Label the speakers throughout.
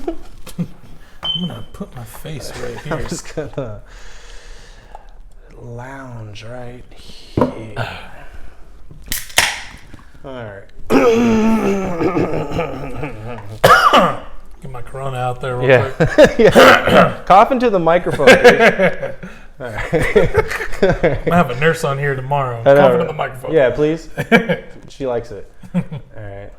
Speaker 1: I'm gonna put my face right here.
Speaker 2: I'm just gonna lounge right here. All right.
Speaker 1: Get my Corona out there real quick.
Speaker 2: Yeah. Cough into the microphone, dude. All right.
Speaker 1: I'm gonna have a nurse on here tomorrow.
Speaker 2: I know,
Speaker 1: Cough into the microphone.
Speaker 2: Yeah, please. She likes it. All right.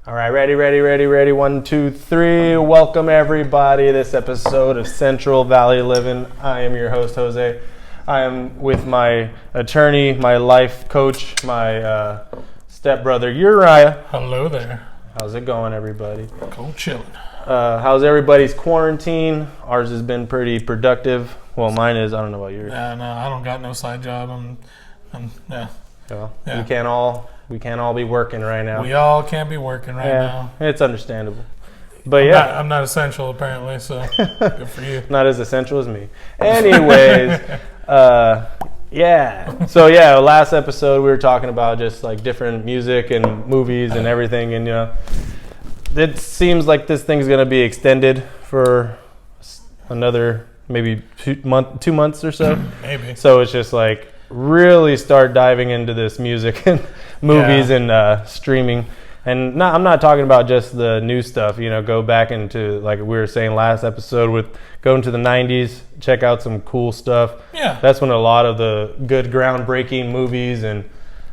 Speaker 2: All right, ready. 1, 2, 3. Welcome, everybody, to this episode of Central Valley Livin. I am your host, Jose. I am with my attorney, my life coach, my stepbrother, Uriah.
Speaker 1: Hello there.
Speaker 2: How's it going, everybody?
Speaker 1: Cold chilling.
Speaker 2: How's everybody's quarantine? Ours has been pretty productive. Well, mine is. I don't know about yours.
Speaker 1: No, I don't got no side job. Yeah.
Speaker 2: Well,
Speaker 1: Yeah.
Speaker 2: we can't all be working right now.
Speaker 1: We all can't be working right now.
Speaker 2: It's understandable. But
Speaker 1: I'm not essential apparently, so good for you.
Speaker 2: Not as essential as me. Anyways, yeah. So yeah, last episode we were talking about just like different music and movies and everything, and it seems like this thing's gonna be extended for another maybe 2 months or so.
Speaker 1: Maybe.
Speaker 2: So it's just like really start diving into this music and movies and streaming. And I'm not talking about just the new stuff, go back into, like we were saying last episode, with going to the 90s, check out some cool stuff.
Speaker 1: Yeah.
Speaker 2: That's when a lot of the good groundbreaking movies and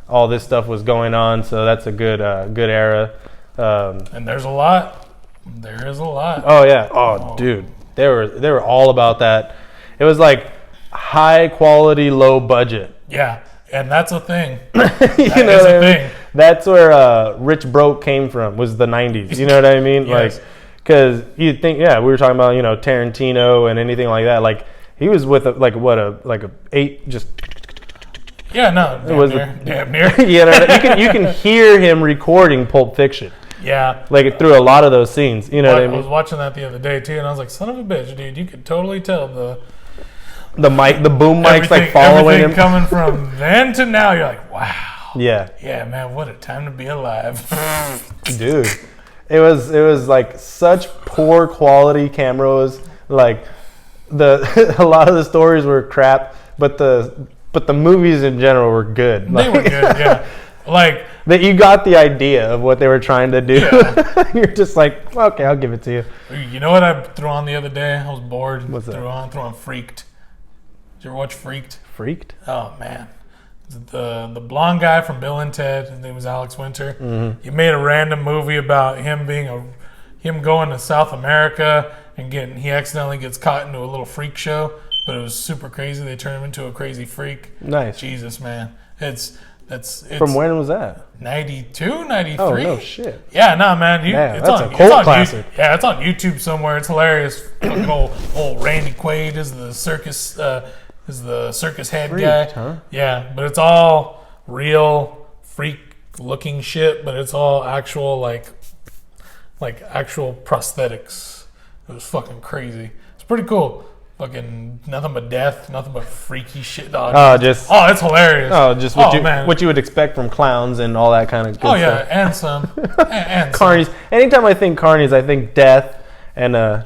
Speaker 2: all this stuff was going on. So that's a good era.
Speaker 1: And there's a lot. There is a lot.
Speaker 2: Oh, yeah. Oh, dude. They were all about that. It was like high quality, low budget.
Speaker 1: Yeah. And that's a thing.
Speaker 2: That is
Speaker 1: a thing.
Speaker 2: That's where Rich Broke came from, was the 90s. You know what I mean?
Speaker 1: Yes.
Speaker 2: Like, because you'd think, we were talking about, Tarantino and anything like that. Like, he was with a 8, just...
Speaker 1: Yeah, no, damn near.
Speaker 2: You can hear him recording Pulp Fiction.
Speaker 1: Yeah.
Speaker 2: Like, through a lot of those scenes. You know what I mean?
Speaker 1: I was watching that the other day, too, and I was like, son of a bitch, dude, you could totally tell the boom mic's like following him. Coming from then to now, you're like, wow.
Speaker 2: Yeah.
Speaker 1: Yeah, man, what a time to be alive.
Speaker 2: Dude, it was like such poor quality cameras. Like a lot of the stories were crap, but the movies in general were good.
Speaker 1: They were good, yeah. Like
Speaker 2: that, you got the idea of what they were trying to do.
Speaker 1: Yeah.
Speaker 2: You're just like, okay, I'll give it to you.
Speaker 1: You know what I threw on the other day? I was bored.
Speaker 2: What's that?
Speaker 1: Threw on Freaked. Did you ever watch Freaked?
Speaker 2: Freaked?
Speaker 1: Oh man, the blonde guy from Bill and Ted. His name was Alex Winter.
Speaker 2: Mm-hmm.
Speaker 1: He made a random movie about him going to South America and he accidentally gets caught into a little freak show, but it was super crazy. They turned him into a crazy freak.
Speaker 2: Nice.
Speaker 1: Jesus, man, it's
Speaker 2: from when was that?
Speaker 1: 92, 93.
Speaker 2: Oh no shit.
Speaker 1: Yeah, no, man.
Speaker 2: That's a cult classic.
Speaker 1: It's on YouTube somewhere. It's hilarious. Fucking old Randy Quaid is the circus head
Speaker 2: Freaked,
Speaker 1: guy.
Speaker 2: huh?
Speaker 1: Yeah, but it's all real freak looking shit, but it's all actual like actual prosthetics. It was fucking crazy. It's pretty cool. Fucking nothing but death, nothing but freaky shit, dog. It's hilarious.
Speaker 2: Just what you would expect from clowns and all that kind of good stuff.
Speaker 1: And some and
Speaker 2: carnies.
Speaker 1: some.
Speaker 2: Anytime I think carnies, I think death and
Speaker 1: like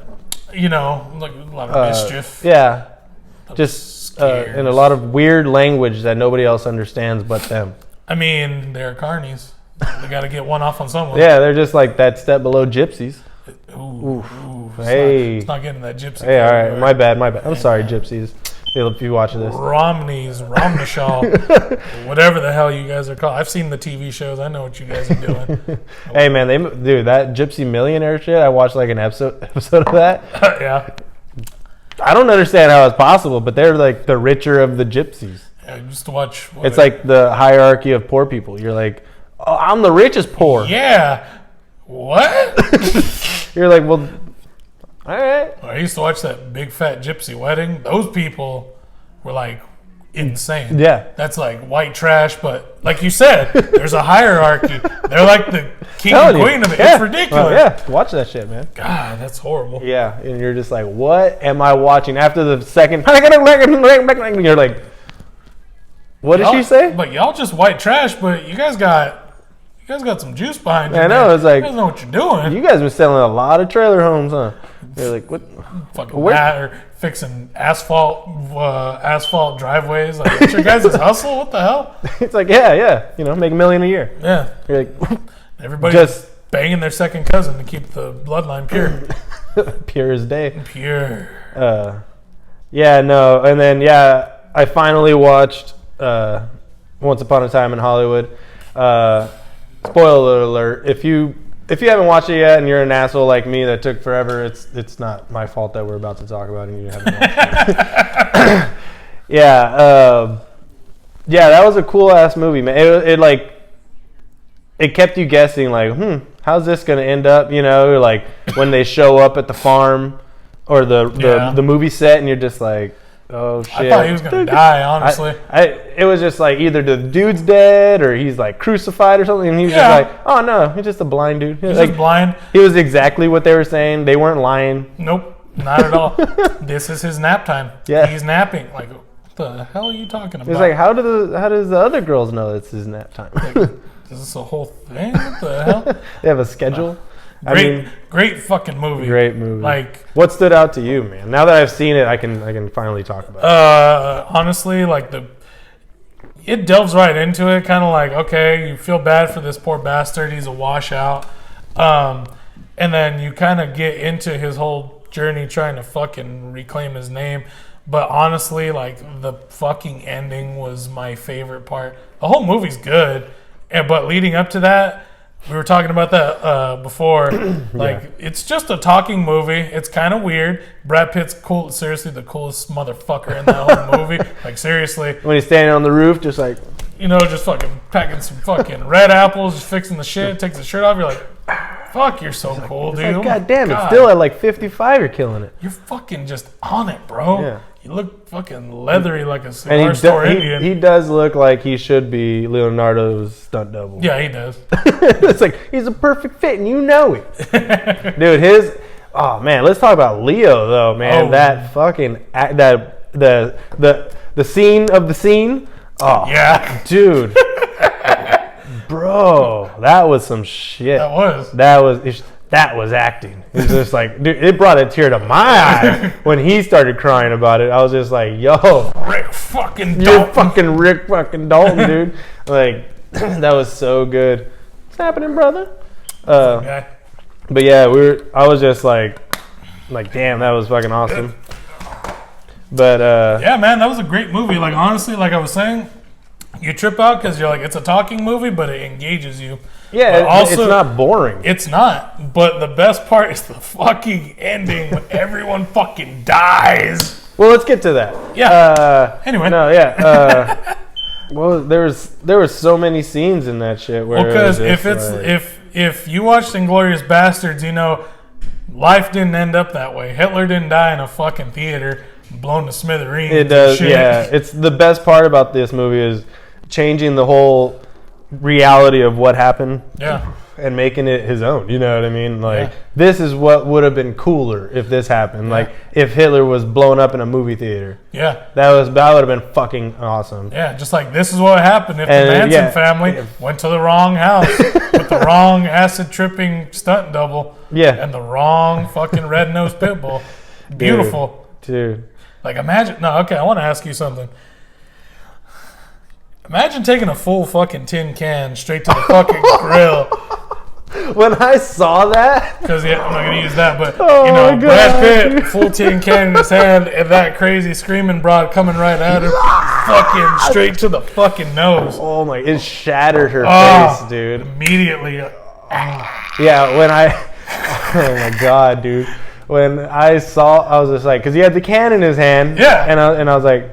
Speaker 1: a lot of mischief.
Speaker 2: Yeah. Just in a lot of weird language that nobody else understands but them.
Speaker 1: I mean, they're carnies. They got to get one off on someone.
Speaker 2: Yeah, they're just like that step below gypsies.
Speaker 1: Ooh,
Speaker 2: hey.
Speaker 1: It's not getting that gypsy.
Speaker 2: Hey, all right, my bad. I'm sorry, gypsies. If you watch this.
Speaker 1: Romneyshall, whatever the hell you guys are called. I've seen the TV shows. I know what you guys are doing.
Speaker 2: Hey, man, that Gypsy Millionaire shit, I watched like an episode of that.
Speaker 1: Yeah.
Speaker 2: I don't understand how it's possible, but they're like the richer of the gypsies.
Speaker 1: Yeah, just to watch.
Speaker 2: It's like the hierarchy of poor people. You're like, oh, I'm the richest poor.
Speaker 1: Yeah. What?
Speaker 2: You're like, well, all right.
Speaker 1: I used to watch that Big Fat Gypsy Wedding. Those people were like insane.
Speaker 2: Yeah.
Speaker 1: That's like white trash, but like you said, there's a hierarchy. They're like the king and queen of it. Yeah. It's ridiculous.
Speaker 2: Yeah, watch that shit, man.
Speaker 1: God, that's horrible.
Speaker 2: Yeah, and you're just like, what am I watching? After the second, you're like, what did she say?
Speaker 1: But y'all just white trash, but you guys got guys got some juice behind you.
Speaker 2: I know.
Speaker 1: Man.
Speaker 2: It's like,
Speaker 1: you guys know what you're doing.
Speaker 2: You guys been selling a lot of trailer homes, huh? You're like, what?
Speaker 1: Fucking or fixing asphalt driveways. Like, it's your guys' hustle? What the hell?
Speaker 2: It's like, yeah. You know, make $1 million a year.
Speaker 1: Yeah.
Speaker 2: You're like,
Speaker 1: everybody just banging their second cousin to keep the bloodline pure.
Speaker 2: Pure as day.
Speaker 1: Pure.
Speaker 2: Yeah, no. And then, I finally watched Once Upon a Time in Hollywood. Spoiler alert. If you haven't watched it yet and you're an asshole like me that took forever, it's not my fault that we're about to talk about it and you haven't watched it. Yeah, that was a cool ass movie, man. It kept you guessing, like, how's this gonna end up? You know, like when they show up at the farm or the movie set, and you're just like, oh shit!
Speaker 1: I thought he was gonna die. Honestly,
Speaker 2: it was just like either the dude's dead or he's like crucified or something, and he was just like, oh no, he's just a blind dude.
Speaker 1: He's
Speaker 2: like,
Speaker 1: just blind.
Speaker 2: He was exactly what they were saying. They weren't lying.
Speaker 1: Nope, not at all. This is his nap time.
Speaker 2: Yeah,
Speaker 1: he's napping. Like, what the hell are you talking about?
Speaker 2: It's like, how does the other girls know it's his nap time?
Speaker 1: Like, is this a whole thing? What the hell?
Speaker 2: They have a schedule.
Speaker 1: Great fucking movie.
Speaker 2: Great movie.
Speaker 1: Like,
Speaker 2: what stood out to you, man? Now that I've seen it, I can finally talk about it.
Speaker 1: Honestly, like it delves right into it. Kind of like, okay, you feel bad for this poor bastard. He's a washout. And then you kind of get into his whole journey trying to fucking reclaim his name. But honestly, like, the fucking ending was my favorite part. The whole movie's good, but leading up to that, we were talking about that before. Like, it's just a talking movie. It's kind of weird. Brad Pitt's cool. Seriously, the coolest motherfucker in that whole movie. Like, seriously.
Speaker 2: When he's standing on the roof, just like,
Speaker 1: you know, just fucking packing some fucking red apples, just fixing the shit, takes the shirt off. You're like, fuck, you're so cool, dude.
Speaker 2: Like, God damn, it's still at like 55, you're killing it.
Speaker 1: You're fucking just on it, bro.
Speaker 2: Yeah.
Speaker 1: You look fucking leathery like a cigar store Indian.
Speaker 2: He does look like he should be Leonardo's stunt double.
Speaker 1: Yeah, he does.
Speaker 2: It's like, he's a perfect fit, and you know it. Dude, oh man, let's talk about Leo though, man. That fucking the scene of the scene. Oh
Speaker 1: yeah,
Speaker 2: dude. Bro, that was some shit. That was acting. It was just like, dude, it brought a tear to my eye when he started crying about it. I was just like, yo,
Speaker 1: Rick fucking Dalton.
Speaker 2: You're fucking Rick fucking Dalton, dude. Like, that was so good. What's happening, brother? But yeah, I was just like, damn, that was fucking awesome. But
Speaker 1: yeah, man, that was a great movie. Like, honestly, like I was saying, you trip out because you're like, it's a talking movie, but it engages you.
Speaker 2: Yeah, also, it's not boring.
Speaker 1: It's not. But the best part is the fucking ending when everyone fucking dies.
Speaker 2: Well, let's get to that.
Speaker 1: Yeah. Anyway.
Speaker 2: No, yeah. Well, there was so many scenes in that shit where.
Speaker 1: Well, because if you watched Inglourious Bastards, you know, life didn't end up that way. Hitler didn't die in a fucking theater, blown to smithereens.
Speaker 2: It does.
Speaker 1: Shit.
Speaker 2: Yeah. It's the best part about this movie is changing the whole reality of what happened, and making it his own. You know what I mean? Like, this is what would have been cooler if this happened. Like, if Hitler was blown up in a movie theater.
Speaker 1: Yeah,
Speaker 2: that would have been fucking awesome.
Speaker 1: Yeah, just like this is what happened if the Manson family went to the wrong house with the wrong acid tripping stunt double.
Speaker 2: Yeah,
Speaker 1: and the wrong fucking red nosed pit bull. Beautiful,
Speaker 2: dude.
Speaker 1: Like, imagine. No, okay, I want to ask you something. Imagine taking a full fucking tin can straight to the fucking grill.
Speaker 2: When I saw that,
Speaker 1: because I'm not gonna use that, but Brad Pitt, full tin can in his hand, and that crazy screaming broad coming right at her, fucking straight to the fucking nose.
Speaker 2: Oh my! It shattered her face, dude.
Speaker 1: Immediately.
Speaker 2: Yeah, when oh my god, dude. When I saw, I was just like, because he had the can in his hand, and I was like,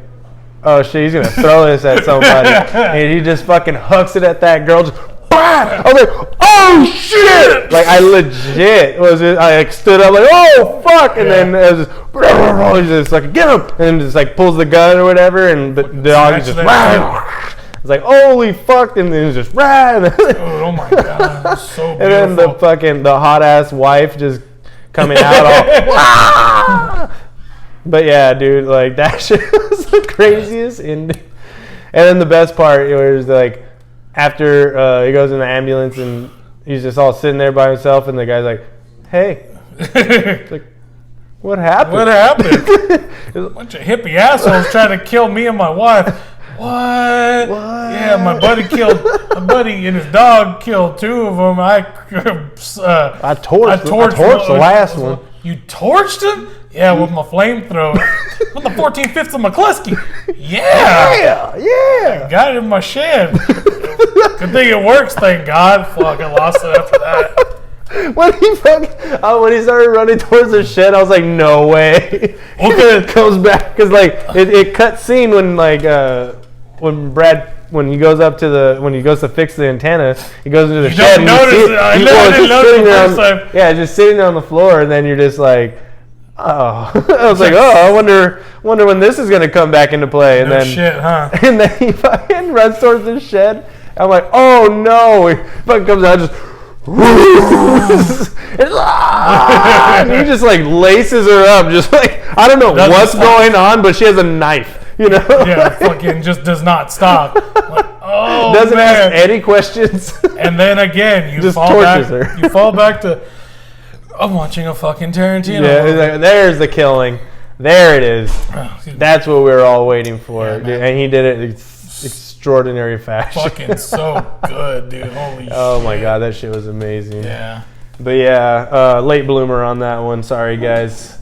Speaker 2: oh shit, he's gonna throw this at somebody, and he just fucking hooks it at that girl. Just, I was like, oh shit! Like, I legit I stood up like, oh fuck, and then it was just, he's just like, get him, and just like pulls the gun or whatever, and the dog is just, it's like, holy fuck, and then it's just,
Speaker 1: oh my god, that's so beautiful.
Speaker 2: And then the hot ass wife just coming out all. But yeah, dude, like, that shit was the craziest ending. And then the best part was like, after he goes in the ambulance and he's just all sitting there by himself, and the guy's like, "Hey," it's like, what happened?
Speaker 1: What happened? A bunch of hippie assholes trying to kill me and my wife. What? Yeah, my buddy and his dog killed 2 of them. I torched
Speaker 2: the last one.
Speaker 1: You torched him? Yeah, with my flamethrower. With the 14/5 of McCluskey. Yeah. Got it in my shed. Good thing it works, thank God. Fuck, I lost it after that.
Speaker 2: When he started running towards the shed, I was like, no way. He comes back because it cut scene when when he goes to fix the antenna, he goes into the shed. Just sitting there on the floor, and then you're just like, oh. I was like, oh, I wonder when this is gonna come back into play. And and then he fucking runs towards the shed. I'm like, oh no! He fucking comes out just. And he just like laces her up, just like I don't know what's going on, but she has a knife,
Speaker 1: Yeah, fucking just does not stop. Like, oh,
Speaker 2: doesn't ask any questions.
Speaker 1: And then again, you
Speaker 2: just
Speaker 1: fall
Speaker 2: tortures
Speaker 1: back.
Speaker 2: her.
Speaker 1: You fall back to I'm watching a fucking Tarantino.
Speaker 2: Yeah, there's the killing. There it is. That's what we were all waiting for, and he did it. Extraordinary fashion.
Speaker 1: Fucking so good, dude. Holy shit.
Speaker 2: Oh my god, that shit was amazing.
Speaker 1: Yeah.
Speaker 2: But yeah, late bloomer on that one. Sorry, guys.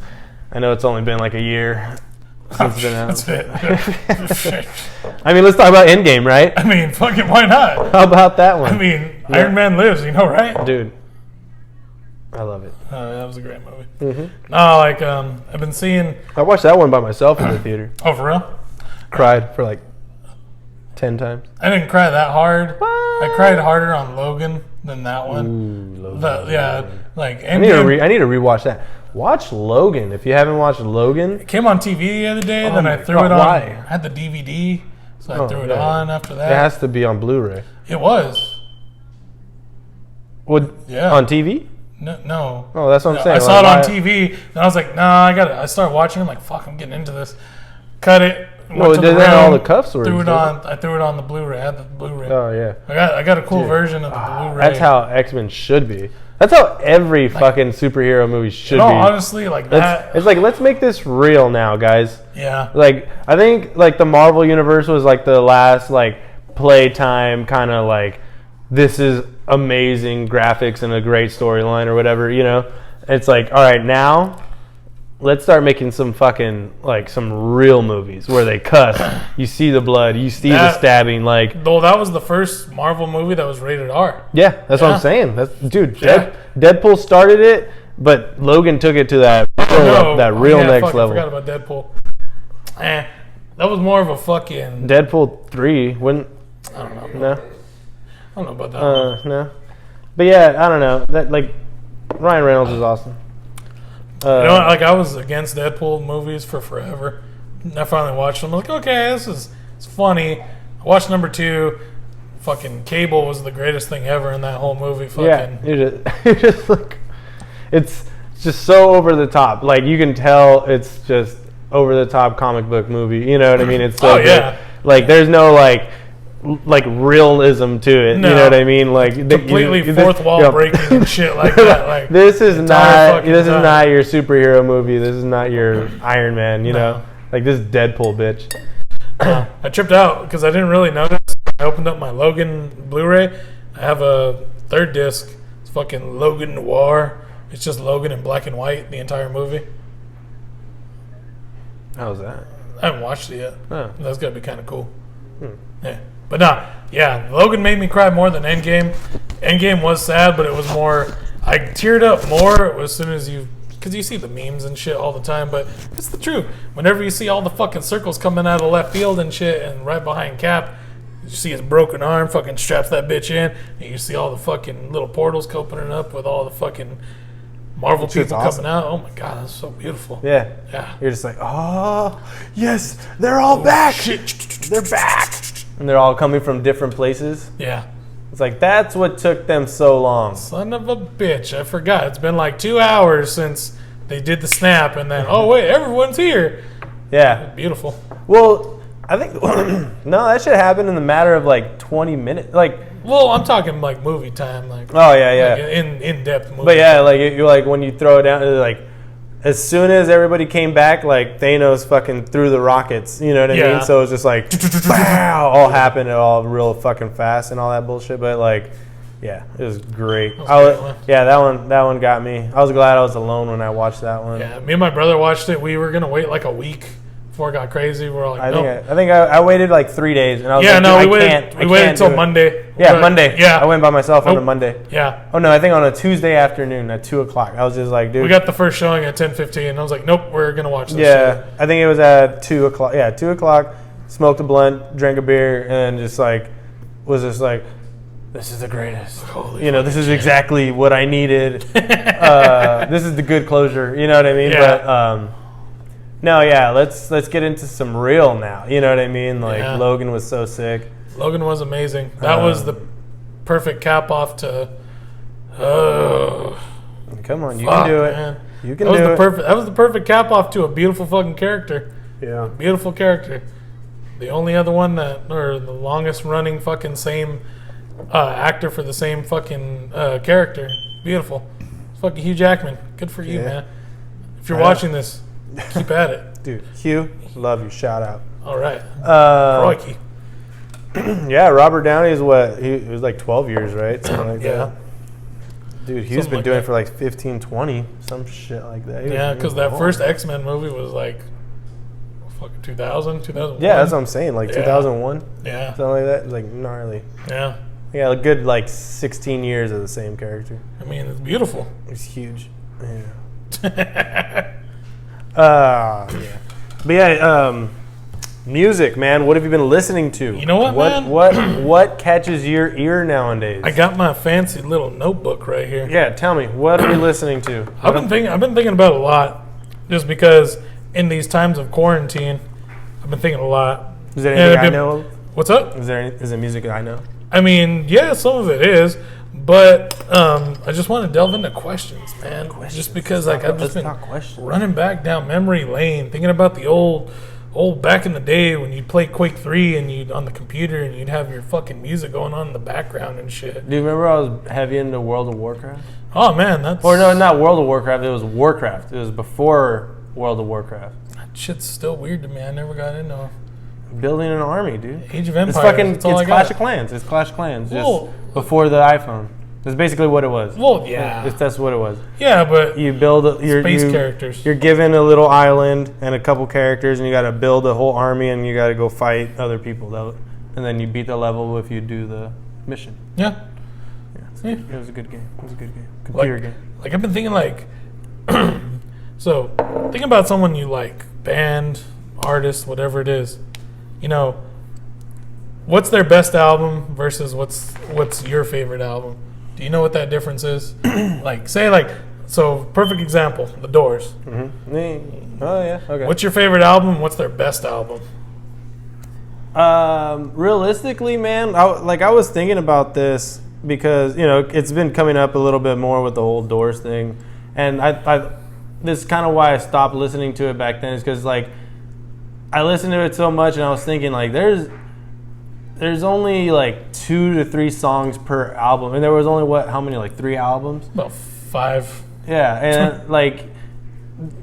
Speaker 2: I know it's only been like a year since it's been out.
Speaker 1: That's it.
Speaker 2: I mean, let's talk about Endgame, right?
Speaker 1: I mean, fucking why not?
Speaker 2: How about that one?
Speaker 1: I mean, Iron Man lives, right?
Speaker 2: Dude, I love it.
Speaker 1: That was a great movie.
Speaker 2: Mm-hmm.
Speaker 1: No, like, I've been seeing...
Speaker 2: I watched that one by myself in the theater.
Speaker 1: Oh, for real?
Speaker 2: Cried for like 10 times.
Speaker 1: I didn't cry that hard. What? I cried harder on Logan than that one.
Speaker 2: Ooh, Logan.
Speaker 1: Like
Speaker 2: I need to rewatch that. Watch Logan if you haven't watched Logan.
Speaker 1: It came on TV the other day, and then I threw it on. Why? I had the DVD, so I threw it on after that.
Speaker 2: It has to be on Blu-ray.
Speaker 1: It was.
Speaker 2: On TV?
Speaker 1: No.
Speaker 2: Oh, that's what I'm saying.
Speaker 1: I saw it on TV, and I was like, nah, I got it. I started watching. I'm like, fuck, I'm getting into this. Cut it.
Speaker 2: No, it didn't have all the cuff swords.
Speaker 1: I threw it on the Blu-ray. I had the Blu-ray.
Speaker 2: Oh yeah.
Speaker 1: I got a cool version of the Blu-ray.
Speaker 2: That's how X-Men should be. That's how every fucking superhero movie should be.
Speaker 1: Honestly, like that.
Speaker 2: It's like, let's make this real now, guys.
Speaker 1: Yeah.
Speaker 2: Like, I think like the Marvel universe was like the last like playtime kind of like, this is amazing graphics and a great storyline or whatever, It's like, all right, now let's start making some fucking like some real movies where they cuss. You see the blood, you see the stabbing. Like,
Speaker 1: though that was the first Marvel movie that was rated R.
Speaker 2: Yeah, that's what I'm saying. Deadpool started it, but Logan took it to that real next level.
Speaker 1: I forgot about Deadpool. That was more of a fucking
Speaker 2: Deadpool 3. When
Speaker 1: I don't know.
Speaker 2: No,
Speaker 1: I don't know about that.
Speaker 2: No, but yeah, I don't know. That like Ryan Reynolds is awesome.
Speaker 1: I was against Deadpool movies for forever. I finally watched them. I'm like, okay, it's funny. I watched number 2. Fucking Cable was the greatest thing ever in that whole movie. Fucking
Speaker 2: you're just like, it's just so over the top. Like, you can tell it's just over the top comic book movie. You know what I mean? It's so good. Like, there's no like realism to it. No. You know what I mean? Like,
Speaker 1: completely fourth wall breaking and shit like that. Like,
Speaker 2: this is not your superhero movie. This is not your Iron Man. You know, like, this is Deadpool, bitch.
Speaker 1: I tripped out because I didn't really notice. I opened up my Logan Blu-ray. I have a 3rd disc. It's fucking Logan Noir. It's just Logan in black and white, the entire movie.
Speaker 2: How's that?
Speaker 1: I haven't watched it yet.
Speaker 2: Oh.
Speaker 1: That's gotta be kind of cool. Yeah. But Logan made me cry more than Endgame. Endgame was sad, but it was more, I teared up more as soon as because you see the memes and shit all the time, but it's the truth. Whenever you see all the fucking circles coming out of left field and shit, and right behind Cap, you see his broken arm, fucking straps that bitch in, and you see all the fucking little portals opening up with all the fucking Marvel people coming out. Oh my god, that's so beautiful.
Speaker 2: Yeah. You're just like, oh, yes, they're all back.
Speaker 1: Shit.
Speaker 2: They're back. And they're all coming from different places.
Speaker 1: Yeah.
Speaker 2: It's like, that's what took them so long.
Speaker 1: Son of a bitch, I forgot. It's been like 2 hours since they did the snap, and then, oh wait, everyone's here.
Speaker 2: Yeah.
Speaker 1: Beautiful.
Speaker 2: Well, I think no, that should happen in the matter of like 20 minutes. Like,
Speaker 1: well, I'm talking like movie time, like
Speaker 2: oh yeah,
Speaker 1: like in depth movie.
Speaker 2: But yeah, like you like when you throw it down, like as soon as everybody came back, like Thanos fucking threw the rockets. You know what I mean? So it's just like wow, all happened all real fucking fast and all that bullshit. But like, yeah, it was great. Yeah, that one got me. I was glad I was alone when I watched that one.
Speaker 1: Yeah, me and my brother watched it. We were gonna wait like a week before it got crazy. We're like,
Speaker 2: I think I waited like 3 days, and I was
Speaker 1: we waited until Monday.
Speaker 2: Yeah, Monday.
Speaker 1: Yeah,
Speaker 2: I went by myself on a Monday.
Speaker 1: Yeah.
Speaker 2: Oh no, I think on a Tuesday afternoon at 2:00. I was just like, dude.
Speaker 1: We got the first showing at 10:15. I was like, nope, we're gonna watch this.
Speaker 2: Yeah,
Speaker 1: shit.
Speaker 2: I think it was at 2:00. Yeah, 2:00. Smoked a blunt, drank a beer, and then just like was just like, this is the greatest.
Speaker 1: Holy
Speaker 2: this is exactly what I needed. This is the good closure. You know what I mean?
Speaker 1: Yeah.
Speaker 2: But no, yeah. Let's get into some real now. You know what I mean? Like Logan was so sick.
Speaker 1: Logan was amazing. That was the perfect cap off to.
Speaker 2: Come on, you can do it.
Speaker 1: Man.
Speaker 2: You can do it.
Speaker 1: That was the perfect cap off to a beautiful fucking character.
Speaker 2: Yeah,
Speaker 1: beautiful character. The only other one or the longest running fucking same actor for the same fucking character. Beautiful. It's fucking Hugh Jackman. Good for you, man. If you're watching this, keep at it.
Speaker 2: Dude, Hugh, love you. Shout out.
Speaker 1: All right. Crikey.
Speaker 2: Yeah, Robert Downey is what? He was like 12 years, right? Something like that. Dude, Hugh's been doing it for like 15, 20, some shit like that.
Speaker 1: Yeah, because that first X-Men movie was like fucking 2001.
Speaker 2: Yeah, that's what I'm saying. Like 2001.
Speaker 1: Yeah.
Speaker 2: Something like that. Like gnarly.
Speaker 1: Yeah.
Speaker 2: Yeah, a good like 16 years of the same character.
Speaker 1: I mean, it's beautiful.
Speaker 2: It's huge. Yeah. Yeah. But yeah, music, man. What have you been listening to?
Speaker 1: You know what, man?
Speaker 2: What catches your ear nowadays?
Speaker 1: I got my fancy little notebook right here.
Speaker 2: Yeah, tell me. What are you listening to?
Speaker 1: I've been thinking about it a lot, just because in these times of quarantine, I've been thinking a lot.
Speaker 2: Is there anything I know?
Speaker 1: What's up?
Speaker 2: Is it music that I know?
Speaker 1: I mean, yeah, some of it is, but I just want to delve into questions, man. Just because like I've just been running back down memory lane, thinking about the old back in the day when you'd play Quake 3 and you'd on the computer and you'd have your fucking music going on in the background and shit.
Speaker 2: Do you remember I was heavy into World of Warcraft?
Speaker 1: Oh man, that's
Speaker 2: not World of Warcraft. It was Warcraft. It was before World of Warcraft.
Speaker 1: That shit's still weird to me. I never got into it.
Speaker 2: Building an army, dude.
Speaker 1: Age of Empires.
Speaker 2: It's Clash of Clans. It's Clash of Clans. Just before the iPhone. That's basically what it was.
Speaker 1: Well, yeah.
Speaker 2: That's what it was.
Speaker 1: Yeah, but
Speaker 2: you build
Speaker 1: space characters.
Speaker 2: You're given a little island and a couple characters, and you got to build a whole army, and you got to go fight other people. And then you beat the level if you do the mission.
Speaker 1: Yeah.
Speaker 2: It was a good game. Computer game.
Speaker 1: Like I've been thinking like, so think about someone you like, band, artist, whatever it is. You know, what's their best album versus what's your favorite album? Do you know what that difference is? So perfect example, The Doors.
Speaker 2: Mm-hmm. Oh yeah, okay.
Speaker 1: What's your favorite album? What's their best album?
Speaker 2: Realistically, man, I was thinking about this because it's been coming up a little bit more with the whole Doors thing, and I this is kind of why I stopped listening to it back then, is because like I listened to it so much, and I was thinking like there's only like 2 to 3 songs per album, and there was only how many, like 3 albums?
Speaker 1: About 5.
Speaker 2: Yeah, and like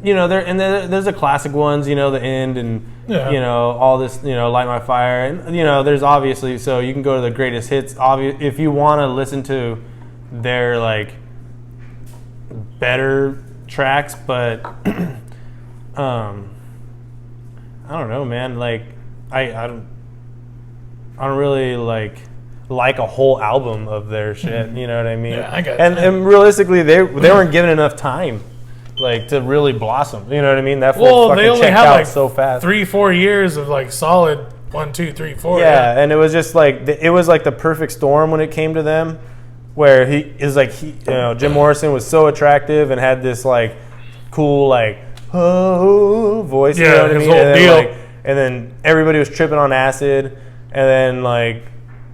Speaker 2: there's the classic ones, The End, and all this, Light My Fire, and there's obviously, so you can go to the greatest hits. If you want to listen to their like better tracks, but I don't know, man. Like, I don't really like a whole album of their shit. You know what I mean?
Speaker 1: Yeah, I got
Speaker 2: and realistically, they weren't given enough time, like, to really blossom. You know what I mean? That fucking
Speaker 1: they only
Speaker 2: checked
Speaker 1: had
Speaker 2: out
Speaker 1: like
Speaker 2: so fast.
Speaker 1: 3-4 years of like solid 1, 2, 3, 4.
Speaker 2: Yeah, and it was just like it was like the perfect storm when it came to them, where Jim Morrison was so attractive and had this like cool like voice.
Speaker 1: Yeah,
Speaker 2: you know what I
Speaker 1: his
Speaker 2: mean?
Speaker 1: whole deal.
Speaker 2: And then everybody was tripping on acid, and then like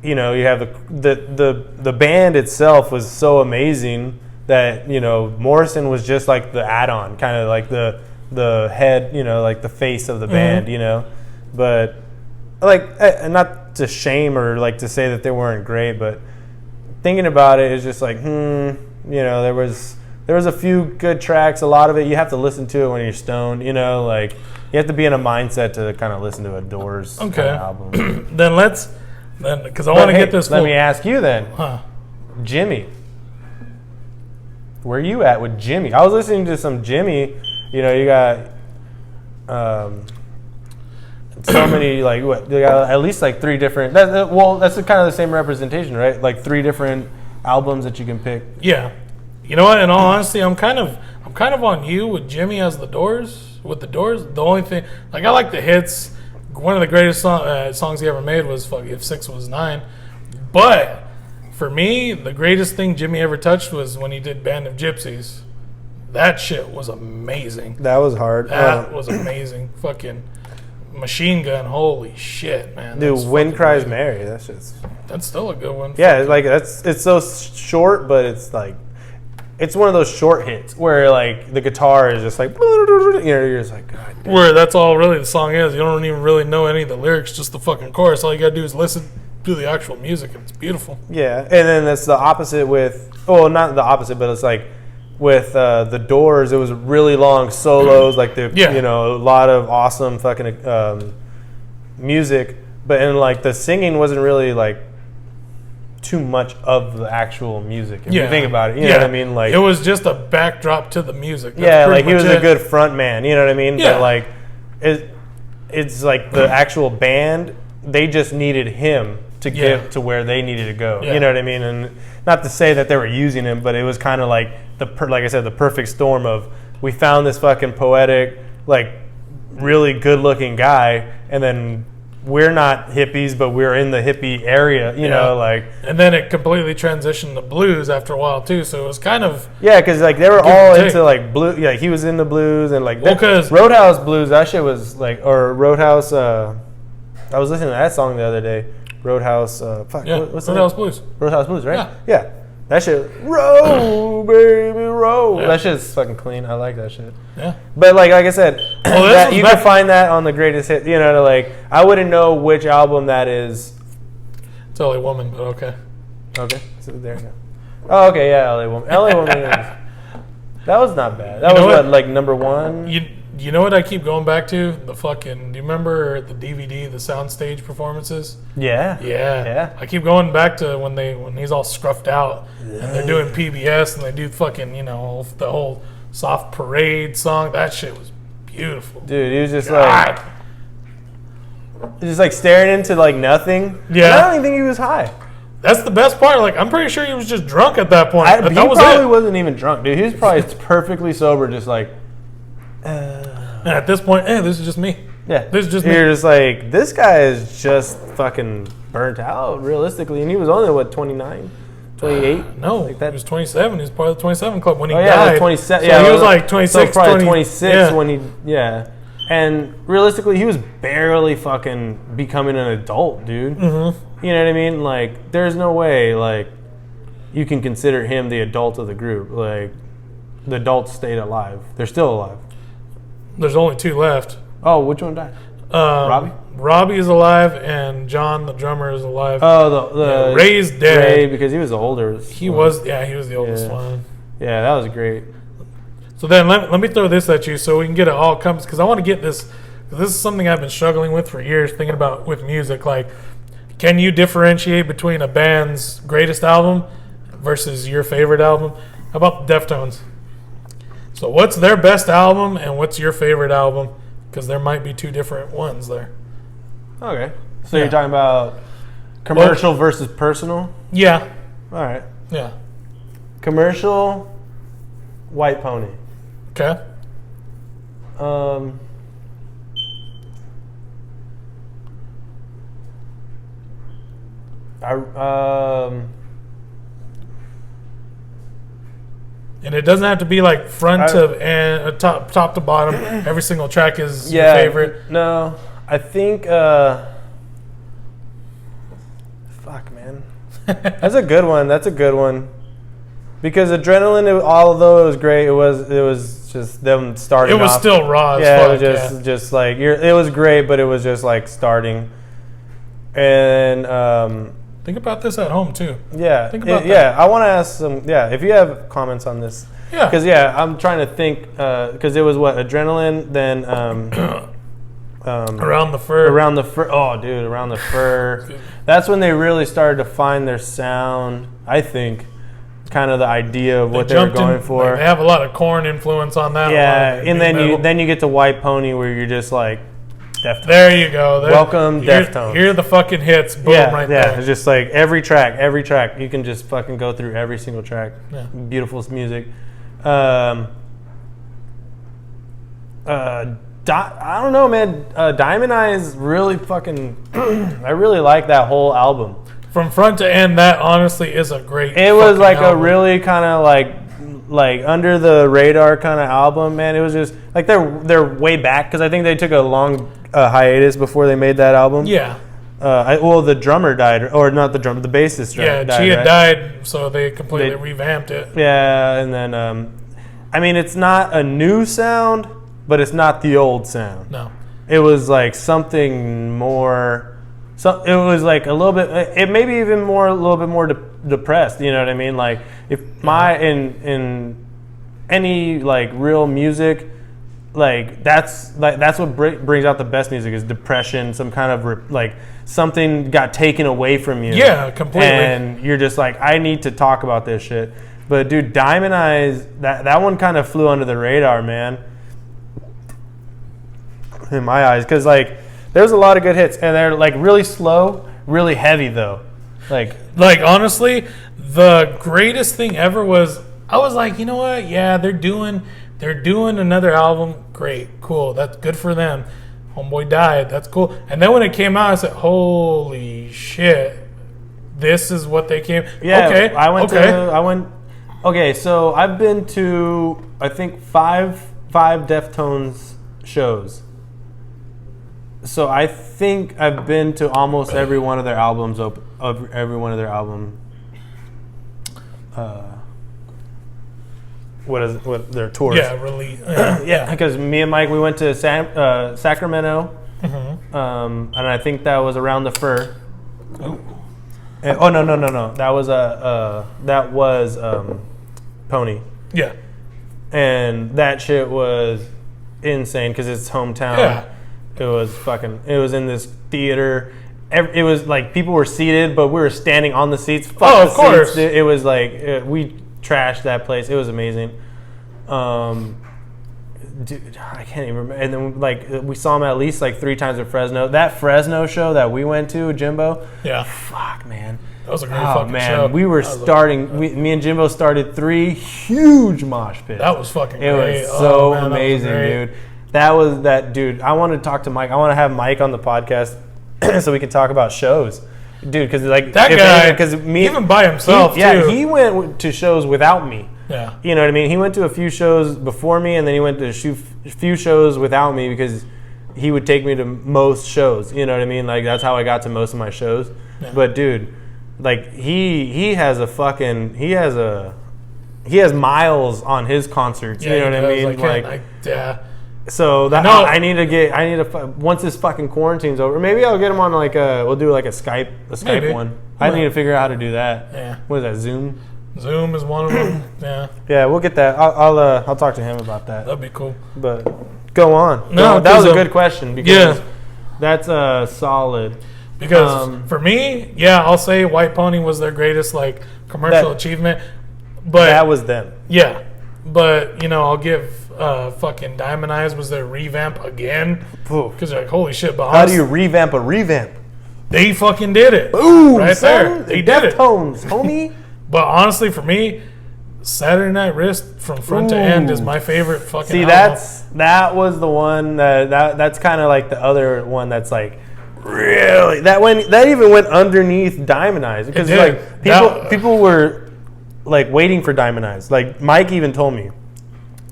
Speaker 2: you have the band itself was so amazing that Morrison was just like the add-on, kind of like the head, like the face of the band, But not to shame or like to say that they weren't great, but thinking about it is just like, there was a few good tracks. A lot of it you have to listen to it when you're stoned. Like you have to be in a mindset to kind of listen to a Doors kind of album.
Speaker 1: Then because I want to get this.
Speaker 2: Let me ask you then,
Speaker 1: Huh?
Speaker 2: Jimmy. Where you at with Jimmy? I was listening to some Jimmy. You got so many they got at least like 3 different. That's kind of the same representation, right? Like 3 different albums that you can pick.
Speaker 1: Yeah. You know what? In all honesty, I'm kind of on you with Jimmy as the Doors. With the Doors, the only thing I like the hits. One of the greatest songs he ever made was "If 6 Was 9," but for me, the greatest thing Jimmy ever touched was when he did "Band of Gypsies." That shit was amazing.
Speaker 2: That was hard.
Speaker 1: That was amazing. Fucking Machine Gun. Holy shit, man.
Speaker 2: Dude, "Wind Cries Mary." That's
Speaker 1: still a good one.
Speaker 2: Yeah, it's so short, but it's like it's one of those short hits where like the guitar is just like you're just like God damn.
Speaker 1: Where that's all really the song is. You don't even really know any of the lyrics, just the fucking chorus. All you gotta do is listen to the actual music, and it's beautiful.
Speaker 2: Yeah, and then that's the opposite with not the opposite, but it's like with the Doors, it was really long solos, like a lot of awesome fucking music, but and like the singing wasn't really like too much of the actual music. If you think about it, you know what I mean? Like
Speaker 1: it was just a backdrop to the music.
Speaker 2: That's like he was a good front man. You know what I mean?
Speaker 1: Yeah.
Speaker 2: But like it's like the actual band. They just needed him to get to where they needed to go.
Speaker 1: Yeah.
Speaker 2: You know what I mean? And not to say that they were using him, but it was kind of like like I said, the perfect storm of we found this fucking poetic, like really good looking guy, and then we're not hippies, but we're in the hippie area, you know, like.
Speaker 1: And then it completely transitioned to blues after a while too, so it was kind of.
Speaker 2: Yeah, because like they were all into like blue. Yeah, he was into blues and like Roadhouse blues. That shit was like, or Roadhouse. I was listening to that song the other day. Roadhouse. What's
Speaker 1: Roadhouse Blues.
Speaker 2: Roadhouse Blues, right? Yeah. That shit, roll, baby, roll.
Speaker 1: Yeah.
Speaker 2: That shit's fucking clean. I like that shit.
Speaker 1: Yeah.
Speaker 2: But like I said, you can find that on the greatest hit. You know, like I wouldn't know which album that is.
Speaker 1: It's LA Woman, but okay.
Speaker 2: Okay. So there you go. Oh, okay, yeah, LA Woman. LA Woman. That was not bad. That was like number 1.
Speaker 1: You know what I keep going back to? The fucking. Do you remember the DVD, the soundstage performances? Yeah. I keep going back to when he's all scruffed out and they're doing PBS and they do fucking the whole Soft Parade song. That shit was beautiful.
Speaker 2: Dude, he was just like staring into like nothing.
Speaker 1: Yeah.
Speaker 2: And I don't even think he was high.
Speaker 1: That's the best part. Like I'm pretty sure he was just drunk at that point.
Speaker 2: He probably wasn't even drunk, dude. He was probably perfectly sober, just like.
Speaker 1: And at this point, this is just me.
Speaker 2: Yeah,
Speaker 1: this is just me.
Speaker 2: You're just like, this guy is just fucking burnt out, realistically. And he was only, 29, 28?
Speaker 1: No,
Speaker 2: like that.
Speaker 1: He was 27. He was part of the 27 Club when he died.
Speaker 2: Yeah, 27.
Speaker 1: So he was like 26,
Speaker 2: so probably 26 when he, And realistically, he was barely fucking becoming an adult, dude. Mm-hmm. You know what I mean? Like, there's no way, like, you can consider him the adult of the group. Like, the adults stayed alive. They're still alive.
Speaker 1: There's only 2 left.
Speaker 2: Oh, which one died? Robbie?
Speaker 1: Robbie is alive, and John, the drummer, is alive.
Speaker 2: Oh, the
Speaker 1: Ray's dead.
Speaker 2: Ray, because he was the older.
Speaker 1: He was the oldest one.
Speaker 2: Yeah, that was great.
Speaker 1: So then let me throw this at you so we can get it all comes, because I want to get this. This is something I've been struggling with for years, thinking about with music. Like, can you differentiate between a band's greatest album versus your favorite album? How about the Deftones? So what's their best album and what's your favorite album? Because there might be 2 different ones there.
Speaker 2: Okay. So you're talking about commercial versus personal?
Speaker 1: Yeah.
Speaker 2: All right.
Speaker 1: Yeah.
Speaker 2: Commercial, White Pony.
Speaker 1: Okay. And it doesn't have to be like front to top to bottom. Every single track is your favorite.
Speaker 2: No, I think. Fuck, man. That's a good one. Because Adrenaline, although it was great, it was just them starting.
Speaker 1: It was still raw.
Speaker 2: Yeah, it was just like it was great, but it was just like starting. And
Speaker 1: think about this at home too.
Speaker 2: Yeah,
Speaker 1: think about that.
Speaker 2: Yeah. I want to ask some. Yeah, if you have comments on this.
Speaker 1: Yeah.
Speaker 2: Because I'm trying to think. Because it was what Adrenaline, then
Speaker 1: Around the Fur.
Speaker 2: Around the Fur. Oh, dude, Around the Fur. That's when they really started to find their sound. I think. Kind of the idea of what they were going for.
Speaker 1: Like, they have a lot of Korn influence on that.
Speaker 2: Yeah, and then you get to White Pony where you're just like Deftones.
Speaker 1: There you go.
Speaker 2: Welcome Deftones.
Speaker 1: Here are the fucking hits. Boom, right there.
Speaker 2: Yeah, it's just like every track. You can just fucking go through every single track.
Speaker 1: Yeah.
Speaker 2: Beautiful music. I don't know, man. Diamond Eye is really fucking. I really like that whole album.
Speaker 1: From front to end, that honestly is a great.
Speaker 2: It was like
Speaker 1: album.
Speaker 2: a really kind of like under the radar kind of album, man. It was just like they're way back because I think they took a long hiatus before they made that album.
Speaker 1: Yeah.
Speaker 2: The drummer died, or not the drummer, the bassist died.
Speaker 1: Yeah, she had died, so they completely revamped it.
Speaker 2: Yeah, and then I mean, it's not a new sound, but it's not the old sound.
Speaker 1: No.
Speaker 2: It was like something more. So it was like a little bit. It maybe even more a little bit more depressed. You know what I mean? Like if in any like real music, like that's what brings out the best music is depression. Some kind of like something got taken away from you.
Speaker 1: Yeah, completely.
Speaker 2: And you're just like, I need to talk about this shit. But dude, Diamond Eyes, that one kind of flew under the radar, man. In my eyes, because like. There's a lot of good hits, and they're like really slow, really heavy though. Like
Speaker 1: honestly, the greatest thing ever was I was like, you know what? Yeah, they're doing another album. Great, cool. That's good for them. Homeboy died. That's cool. And then when it came out, I said, holy shit, this is what they came.
Speaker 2: Yeah.
Speaker 1: Okay.
Speaker 2: Okay, so I've been to I think five Deftones shows. So I think I've been to almost every one of their albums. What their tours?
Speaker 1: Yeah, really.
Speaker 2: Yeah, because me and Mike we went to Sacramento, and I think that was Around the Fur.
Speaker 1: Oh.
Speaker 2: No! That was Pony.
Speaker 1: Yeah.
Speaker 2: And that shit was insane because it's hometown.
Speaker 1: Yeah.
Speaker 2: It was in this theater. It was like people were seated, but we were standing on the seats.
Speaker 1: Of course.
Speaker 2: It was like we trashed that place. It was amazing. Dude, I can't even remember. And then like we saw him at least like 3 times at Fresno. That Fresno show that we went to, Jimbo.
Speaker 1: Yeah.
Speaker 2: Fuck, man.
Speaker 1: That was a great fucking show.
Speaker 2: We were me and Jimbo started 3 huge mosh pits.
Speaker 1: That was fucking
Speaker 2: great.
Speaker 1: great.
Speaker 2: It was so amazing, dude. Dude. I want to talk to Mike. I want to have Mike on the podcast so we can talk about shows, dude. Because like
Speaker 1: that guy, because even by himself,
Speaker 2: he went to shows without me.
Speaker 1: Yeah,
Speaker 2: you know what I mean. He went to a few shows before me, and then he went to a few shows without me because he would take me to most shows. You know what I mean? Like that's how I got to most of my shows. Yeah. But dude, like he has miles on his concerts.
Speaker 1: Yeah,
Speaker 2: you know what I mean?
Speaker 1: Yeah.
Speaker 2: So that I need to once this fucking quarantine's over, maybe I'll get him on we'll do like a Skype one. I need to figure out how to do that.
Speaker 1: Yeah.
Speaker 2: What is that? Zoom?
Speaker 1: Zoom is one of them. Yeah.
Speaker 2: Yeah, we'll get that. I'll talk to him about that.
Speaker 1: That'd be cool.
Speaker 2: But go on.
Speaker 1: No,
Speaker 2: that was a good question because that's solid.
Speaker 1: Because for me, I'll say White Pony was their greatest commercial achievement. But
Speaker 2: that was them.
Speaker 1: Yeah. But I'll give fucking Diamond Eyes was their revamp again. Because they're like, holy shit, but
Speaker 2: how do you revamp a revamp?
Speaker 1: They fucking did it.
Speaker 2: Boom!
Speaker 1: Right there. They did it.
Speaker 2: Deftones, homie.
Speaker 1: But honestly, for me, Saturday Night Wrist from front to end is my favorite fucking album.
Speaker 2: That was the one that's kind of like the other one that's like really that even went underneath Diamond Eyes because like people were like waiting for Diamond Eyes. Like Mike even told me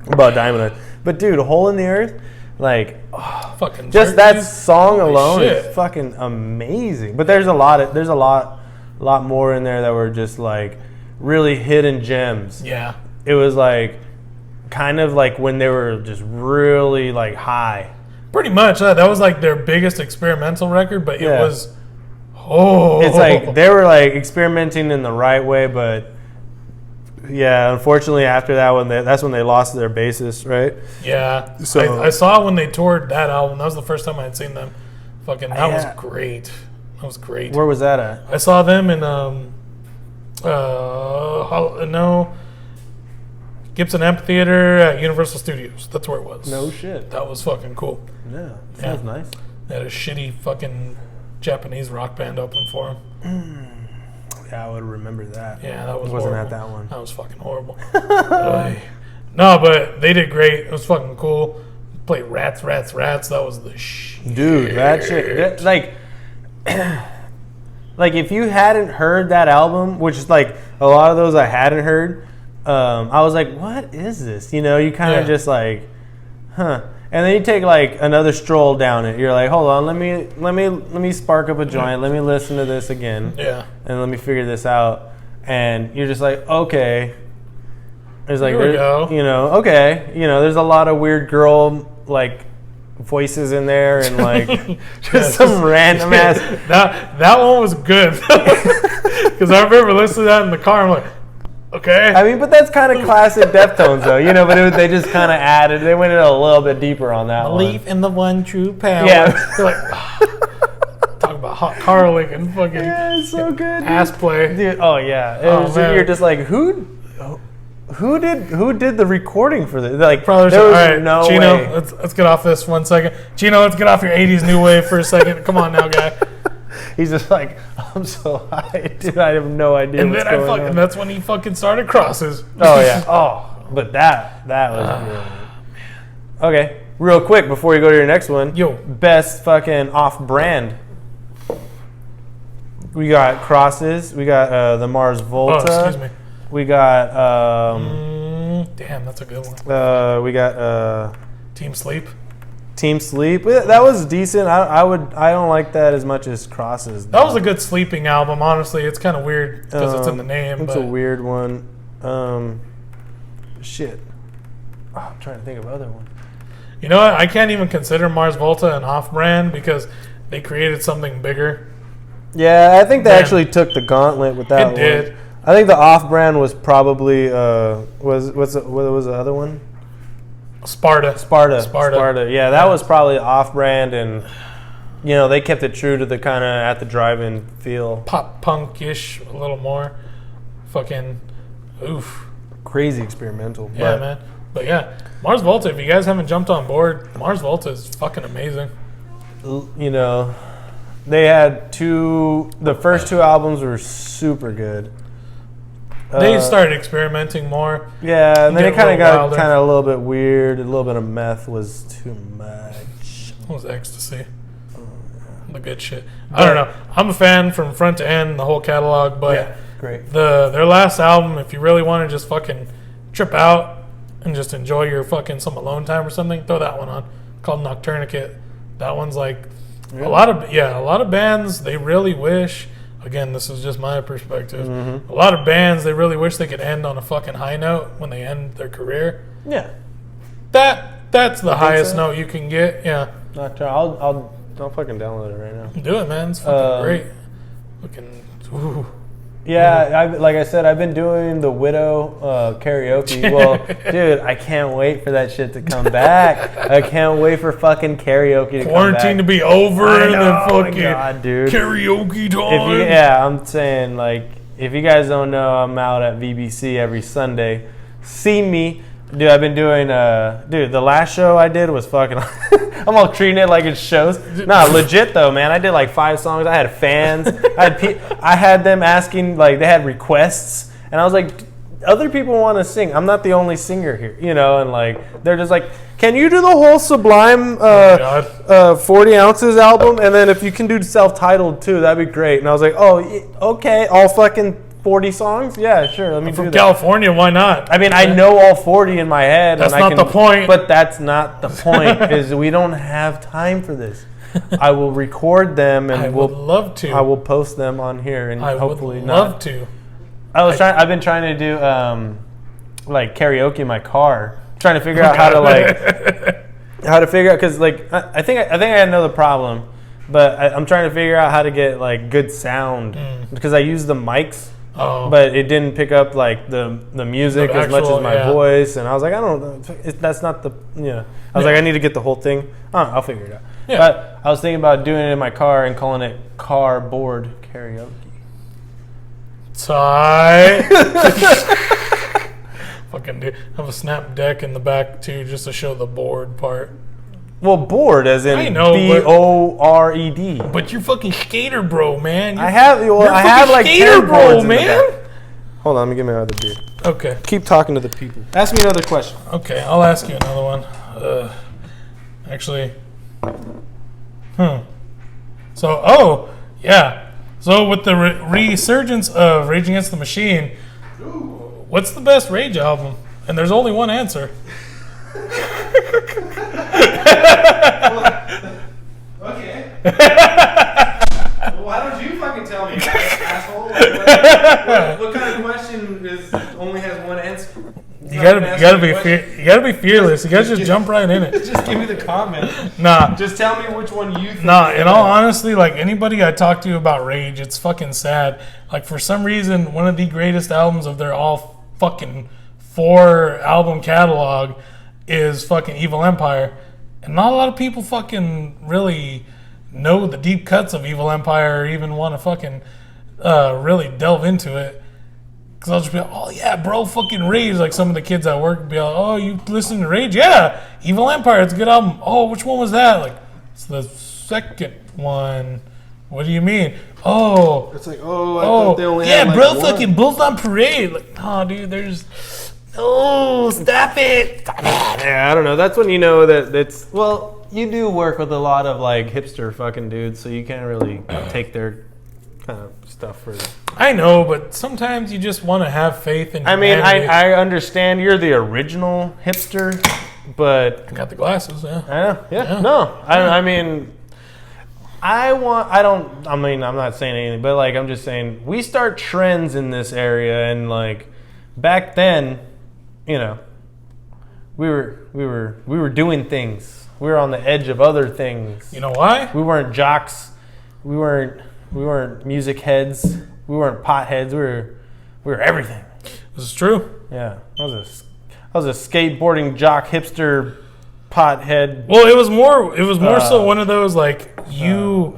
Speaker 2: about Diamond Eyes. But dude, Hole in the Earth,
Speaker 1: fucking
Speaker 2: just that song alone is fucking amazing. But there's a lot more in there that were just like really hidden gems.
Speaker 1: Yeah.
Speaker 2: It was like kind of like when they were just really like high.
Speaker 1: Pretty much. That was like their biggest experimental record, but it was Oh.
Speaker 2: It's like they were like experimenting in the right way, but yeah, unfortunately after that one, that's when they lost their bassist, right?
Speaker 1: Yeah.
Speaker 2: So
Speaker 1: I saw when they toured that album. That was the first time I had seen them. Fucking, that was great. That was great.
Speaker 2: Where was that at?
Speaker 1: I saw them in Gibson Amphitheater at Universal Studios. That's where it was.
Speaker 2: No shit.
Speaker 1: That was fucking cool.
Speaker 2: Yeah, sounds nice.
Speaker 1: They had a shitty fucking Japanese rock band open for them.
Speaker 2: Yeah, I would remember that.
Speaker 1: Yeah, that was
Speaker 2: wasn't
Speaker 1: horrible.
Speaker 2: at that one.
Speaker 1: That was fucking horrible. No, but they did great. It was fucking cool. Played Rats. That was the shit.
Speaker 2: Dude, that shit. Like if you hadn't heard that album, which is like a lot of those I hadn't heard, I was like, what is this? You know, you kind of just like, huh. And then you take like another stroll down it. You're like, hold on, let me spark up a joint. Let me listen to this again.
Speaker 1: Yeah.
Speaker 2: And let me figure this out. And you're just like, okay. There's like,
Speaker 1: Here we go.
Speaker 2: You know, okay. You know, there's a lot of weird girl like voices in there and like just some random ass.
Speaker 1: That one was good because I remember listening to that in the car. I'm like, okay.
Speaker 2: I mean, but that's kind of classic Deftones, though, you know. But they just kind of added. They went in a little bit deeper on that
Speaker 1: Believe
Speaker 2: one.
Speaker 1: in the one true power.
Speaker 2: Yeah.
Speaker 1: They're like, talk about hot Carling and fucking
Speaker 2: It's so good,
Speaker 1: ass play.
Speaker 2: dude. Oh yeah.
Speaker 1: Man.
Speaker 2: You're just like, who did the recording for this? Like,
Speaker 1: Probably
Speaker 2: there was
Speaker 1: all right,
Speaker 2: no
Speaker 1: Chino,
Speaker 2: way.
Speaker 1: let's get off this 1 second. Chino, let's get off your 80s new wave for a second. Come on now, guy.
Speaker 2: He's just like, I'm so high, dude. I have no idea.
Speaker 1: And
Speaker 2: what's
Speaker 1: then
Speaker 2: going on.
Speaker 1: and that's when he fucking started Crosses.
Speaker 2: Oh yeah. Oh, but that was brilliant. Okay, real quick before you go to your next one.
Speaker 1: Yo.
Speaker 2: Best fucking off-brand. We got Crosses. We got the Mars Volta.
Speaker 1: Oh, excuse me.
Speaker 2: We got
Speaker 1: damn, that's a good one.
Speaker 2: we got
Speaker 1: Team Sleep.
Speaker 2: Team Sleep. That was decent. I don't like that as much as Crosses.
Speaker 1: That was a good sleeping album, honestly. It's kind of weird because it's in the name.
Speaker 2: It's
Speaker 1: but
Speaker 2: a weird one. Shit. Oh, I'm trying to think of other one.
Speaker 1: You know what? I can't even consider Mars Volta an off-brand because they created something bigger.
Speaker 2: Yeah, I think they
Speaker 1: Man.
Speaker 2: actually took the gauntlet with that one.
Speaker 1: It did.
Speaker 2: I think the off-brand was probably what was the other one?
Speaker 1: Sparta.
Speaker 2: Yeah, that was probably off-brand, and you know they kept it true to the kind of at the drive-in feel.
Speaker 1: Pop punk-ish a little more. Fucking oof.
Speaker 2: Crazy experimental.
Speaker 1: Yeah, man. But yeah, Mars Volta, if you guys haven't jumped on board, Mars Volta is fucking amazing.
Speaker 2: You know, they had the first two albums were super good.
Speaker 1: They started experimenting more.
Speaker 2: Yeah, and then it
Speaker 1: Get a
Speaker 2: kind of
Speaker 1: little
Speaker 2: got
Speaker 1: wilder.
Speaker 2: kind of a little bit weird. A little bit of meth was too much.
Speaker 1: What was ecstasy? The good shit. I don't know. I'm a fan from front to end, the whole catalog, but
Speaker 2: Yeah, great.
Speaker 1: their last album, if you really want to just fucking trip out and just enjoy your fucking some alone time or something, throw that one on. Called Nocturnicate. That one's like a lot of bands, they really wish. Again, this is just my perspective.
Speaker 2: Mm-hmm.
Speaker 1: A lot of bands, they really wish they could end on a fucking high note when they end their career.
Speaker 2: Yeah.
Speaker 1: That's the highest
Speaker 2: so?
Speaker 1: note you can get. Yeah.
Speaker 2: I'll fucking download it right now.
Speaker 1: Do it, man. It's fucking great. Fucking, ooh.
Speaker 2: Yeah, like I said, I've been doing the Widow karaoke. Well, dude, I can't wait for that shit to come back. I can't wait for fucking karaoke to
Speaker 1: Quarantine
Speaker 2: come
Speaker 1: to
Speaker 2: back.
Speaker 1: be over
Speaker 2: I
Speaker 1: and
Speaker 2: know,
Speaker 1: then fucking
Speaker 2: God, dude.
Speaker 1: karaoke time.
Speaker 2: I'm saying, like, if you guys don't know, I'm out at VBC every Sunday. See me. Dude, I've been doing, the last show I did was fucking, I'm all treating it like it's shows. Nah, legit though, man. I did like 5 songs. I had fans. I had them asking, like, they had requests. And I was like, other people want to sing. I'm not the only singer here, you know? And like, they're just like, can you do the whole Sublime 40 Ounces album? And then if you can do self-titled too, that'd be great. And I was like, oh, okay, all fucking 40 songs? Yeah, sure. Let me do
Speaker 1: From
Speaker 2: that.
Speaker 1: California, why not?
Speaker 2: I mean, I know all 40 in my head.
Speaker 1: That's
Speaker 2: and I
Speaker 1: not the point.
Speaker 2: But that's not the point, is we don't have time for this. I will record them, and
Speaker 1: I would love to.
Speaker 2: I will post them on here, and
Speaker 1: I
Speaker 2: hopefully
Speaker 1: would
Speaker 2: not.
Speaker 1: love to.
Speaker 2: I've been trying to do like karaoke in my car, trying to figure out how to figure out, because like I think I had another problem. But I'm trying to figure out how to get like good sound because I use the mics, but it didn't pick up like the music as much as my voice, and I was like, I don't know, that's not the I was like, I need to get the whole thing. I don't know, I'll figure it out. Yeah. But I was thinking about doing it in my car and calling it carboard karaoke.
Speaker 1: Tight. Fucking dude, have a snap deck in the back too, just to show the board part.
Speaker 2: Well, bored as in BORED.
Speaker 1: But you're fucking skater bro, man.
Speaker 2: I have like
Speaker 1: skater bro, man.
Speaker 2: Hold on, let me get my other beer.
Speaker 1: Okay.
Speaker 2: Keep talking to the people. Ask me another question.
Speaker 1: Okay, I'll ask you another one. Actually. So, So with the resurgence of Rage Against the Machine, what's the best Rage album? And there's only one answer.
Speaker 2: Okay. Well, why don't you fucking tell me, asshole? What kind of question only has one answer?
Speaker 1: You gotta be fearless. You gotta just jump right in it.
Speaker 2: Just give me the comment.
Speaker 1: Nah.
Speaker 2: Just tell me which one you think.
Speaker 1: Nah, in all honesty, like anybody I talk to about Rage, it's fucking sad. Like for some reason, one of the greatest albums of their all fucking 4 album catalog is fucking Evil Empire. And not a lot of people fucking really know the deep cuts of Evil Empire or even want to fucking really delve into it. Because I'll just be like, oh yeah, bro, fucking Rage. Like some of the kids at work would be like, oh, you listen to Rage? Yeah, Evil Empire, it's a good album. Oh, which one was that? Like, it's the second one. What do you mean? Oh.
Speaker 2: It's like, I thought they only had like
Speaker 1: bro,
Speaker 2: one.
Speaker 1: fucking Bulls on Parade. Like, oh, dude, there's... Oh, stop it.
Speaker 2: Yeah, I don't know. That's when you know that it's... Well, you do work with a lot of, like, hipster fucking dudes, so you can't really take their kind of stuff for...
Speaker 1: I know, but sometimes you just want to have faith in humanity.
Speaker 2: I mean, I understand you're the original hipster, but...
Speaker 1: I got the glasses, yeah.
Speaker 2: I know, yeah. No, I mean... I'm not saying anything, but, like, I'm just saying, we start trends in this area, and, like, back then... You know, we were doing things. We were on the edge of other things.
Speaker 1: You know why?
Speaker 2: We weren't jocks. We weren't music heads. We weren't potheads. We were everything.
Speaker 1: This is true.
Speaker 2: Yeah, I was a skateboarding jock hipster pothead.
Speaker 1: Well, it was more so one of those like you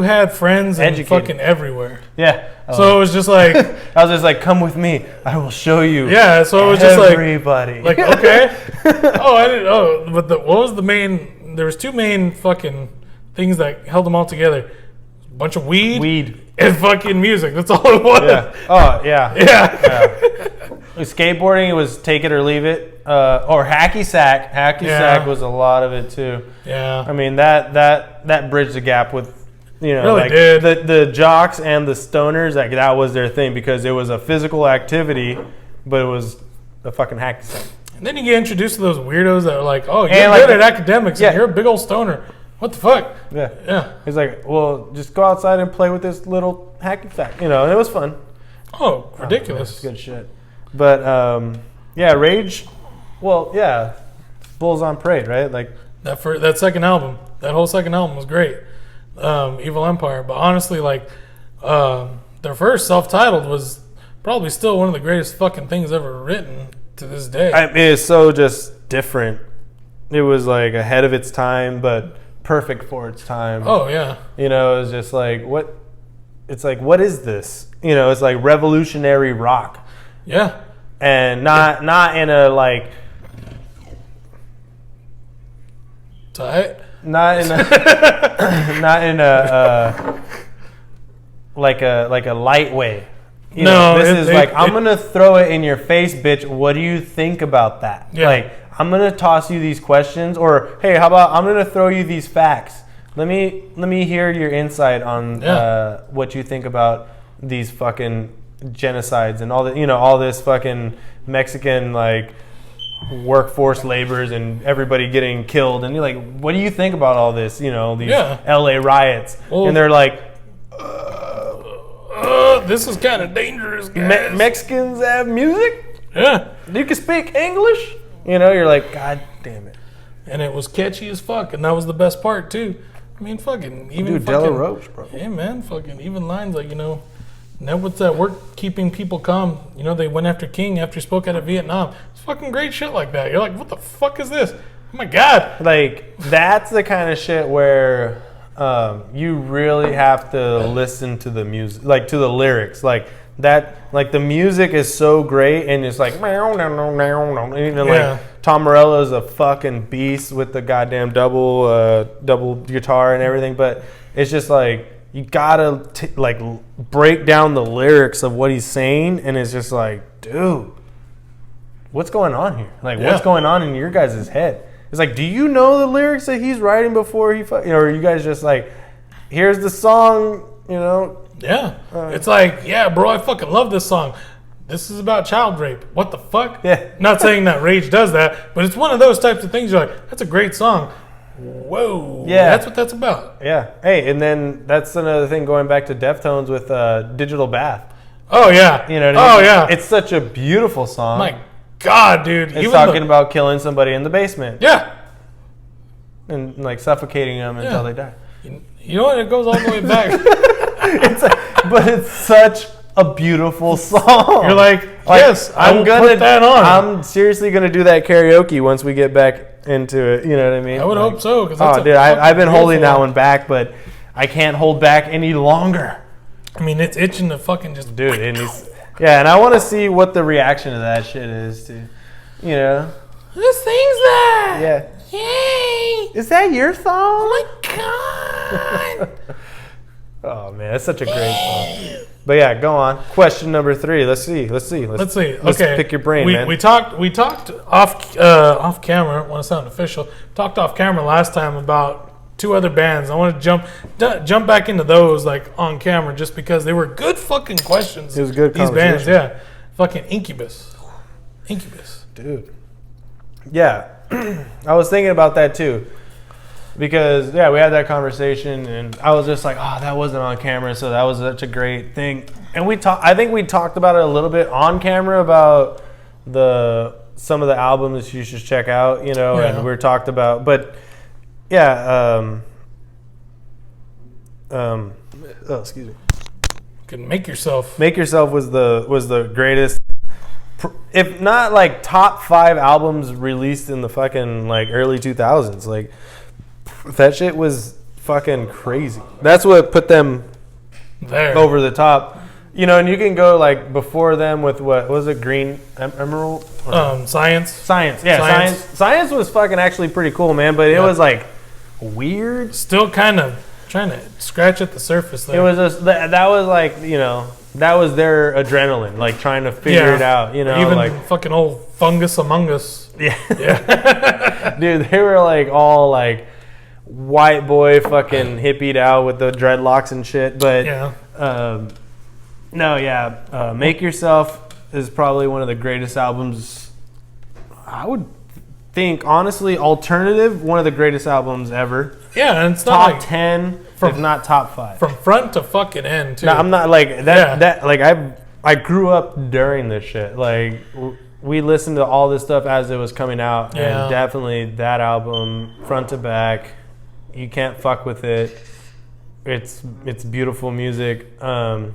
Speaker 1: had friends and fucking everywhere.
Speaker 2: Yeah.
Speaker 1: So it was just like
Speaker 2: I was just like, come with me. I will show you.
Speaker 1: Yeah. So it was just like
Speaker 2: everybody.
Speaker 1: Like okay. I didn't. But what was the main? There was 2 main fucking things that held them all together. A bunch of weed, and fucking music. That's all it was.
Speaker 2: Yeah. Oh yeah.
Speaker 1: Yeah.
Speaker 2: With skateboarding, it was take it or leave it, or hacky sack. Hacky sack was a lot of it too.
Speaker 1: Yeah.
Speaker 2: I mean that bridged the gap with. You know,
Speaker 1: really
Speaker 2: like
Speaker 1: did.
Speaker 2: The jocks and the stoners, like that was their thing because it was a physical activity, but it was a fucking hacky sack.
Speaker 1: And then you get introduced to those weirdos that are like, oh, you're good at academics and you're a big old stoner. What the fuck?
Speaker 2: Yeah.
Speaker 1: Yeah.
Speaker 2: He's like, well, just go outside and play with this little hacky sack. You know, and it was fun.
Speaker 1: Oh, ridiculous.
Speaker 2: It's good shit. But, Rage, well, yeah, Bulls on Parade, right? Like
Speaker 1: that second album, that whole second album was great. Evil Empire, but honestly, like their first self-titled was probably still one of the greatest fucking things ever written to this day.
Speaker 2: I mean, it's so just different. It was like ahead of its time, but perfect for its time.
Speaker 1: Oh yeah.
Speaker 2: You know, it was just like what? It's like what is this? You know, it's like revolutionary rock.
Speaker 1: Yeah.
Speaker 2: And not in a like.
Speaker 1: Tight.
Speaker 2: Not in a like a light way. You know, this is like I'm gonna throw it in your face, bitch. What do you think about that?
Speaker 1: Yeah.
Speaker 2: Like I'm gonna toss you these questions, or hey, how about I'm gonna throw you these facts. Let me hear your insight on what you think about these fucking genocides and all that. You know, all this fucking Mexican like. Workforce labors and everybody getting killed, and you're like, what do you think about all this? You know, these LA riots, and they're like,
Speaker 1: this is kind of dangerous, guys.
Speaker 2: Mexicans have music?
Speaker 1: Yeah.
Speaker 2: You can speak English? You know, you're like, God damn it.
Speaker 1: And it was catchy as fuck, and that was the best part too. I mean, fucking even
Speaker 2: Dude,
Speaker 1: fucking,
Speaker 2: Della Roach, bro.
Speaker 1: Yeah, man, fucking even lines like, now what's that work keeping people calm? They went after King after he spoke out of Vietnam. It's fucking great shit like that. You're like, what the fuck is this? Oh my God.
Speaker 2: Like, that's the kind of shit where you really have to listen to the music, like to the lyrics. Like that, like the music is so great, and it's like, like Tom Morello is a fucking beast with the goddamn double guitar and everything. But it's just like, you gotta like break down the lyrics of what he's saying, and it's just like, dude, what's going on here? Like, what's going on in your guys' head? It's like, do you know the lyrics that he's writing before he, or are you guys just like, here's the song,
Speaker 1: Yeah. It's like, yeah, bro, I fucking love this song. This is about child rape. What the fuck?
Speaker 2: Yeah.
Speaker 1: Not saying that Rage does that, but it's one of those types of things you're like, that's a great song. Whoa.
Speaker 2: Yeah.
Speaker 1: That's what that's about.
Speaker 2: Yeah. Hey, and then that's another thing going back to Deftones with Digital Bath.
Speaker 1: Oh, yeah.
Speaker 2: You know what I mean?
Speaker 1: Oh, yeah.
Speaker 2: It's such a beautiful song.
Speaker 1: My God, dude.
Speaker 2: It's talking about killing somebody in the basement.
Speaker 1: Yeah.
Speaker 2: And like suffocating them until they die.
Speaker 1: You know what? It goes all the way back.
Speaker 2: But it's such a beautiful song.
Speaker 1: You're like, yes, I'm gonna put that on.
Speaker 2: I'm seriously gonna do that karaoke once we get back into it. You know what I mean?
Speaker 1: I would hope so.
Speaker 2: Oh, dude, I've been holding that one back, but I can't hold back any longer.
Speaker 1: I mean, it's itching to fucking just.
Speaker 2: Dude, yeah, and I want to see what the reaction to that shit is, too.
Speaker 1: Who sings that?
Speaker 2: Yeah.
Speaker 1: Yay!
Speaker 2: Is that your song?
Speaker 1: Oh my God!
Speaker 2: Oh man, that's such a great song. But yeah, go on. Question number 3. Let's see. Let's pick your brain, man.
Speaker 1: We talked off camera. Want to sound official? Talked off camera last time about 2 other bands. I want to jump back into those like on camera just because they were good fucking questions.
Speaker 2: It was good.
Speaker 1: These bands, yeah. Fucking Incubus,
Speaker 2: dude. Yeah, I was thinking about that too. Because, we had that conversation, and I was just like, oh, that wasn't on camera, so that was such a great thing. And I think we talked about it a little bit on camera about some of the albums you should check out, and we talked about, but, excuse me.
Speaker 1: Can Make Yourself.
Speaker 2: Make Yourself was the greatest, if not like top 5 albums released in the fucking like early 2000s, like, that shit was fucking crazy. That's what put them
Speaker 1: there
Speaker 2: over the top. And you can go like before them with what was it, Green Emerald?
Speaker 1: Science.
Speaker 2: Yeah, Science was fucking actually pretty cool, man. But it was like weird.
Speaker 1: Still kind of trying to scratch at the surface there.
Speaker 2: It was just that was like that was their adrenaline, like trying to figure it out.
Speaker 1: Even
Speaker 2: like
Speaker 1: fucking old Fungus Among Us.
Speaker 2: Yeah. Dude, they were like all like white boy fucking hippied out with the dreadlocks and shit, but Make Yourself is probably one of the greatest albums. I would think, honestly, alternative, one of the greatest albums ever.
Speaker 1: Yeah, and it's
Speaker 2: top
Speaker 1: not like
Speaker 2: 10, if not top 5,
Speaker 1: from front to fucking end too.
Speaker 2: No, I'm not like that. That like I grew up during this shit. Like we listened to all this stuff as it was coming out, and definitely that album, front to back. You can't fuck with it. It's beautiful music. And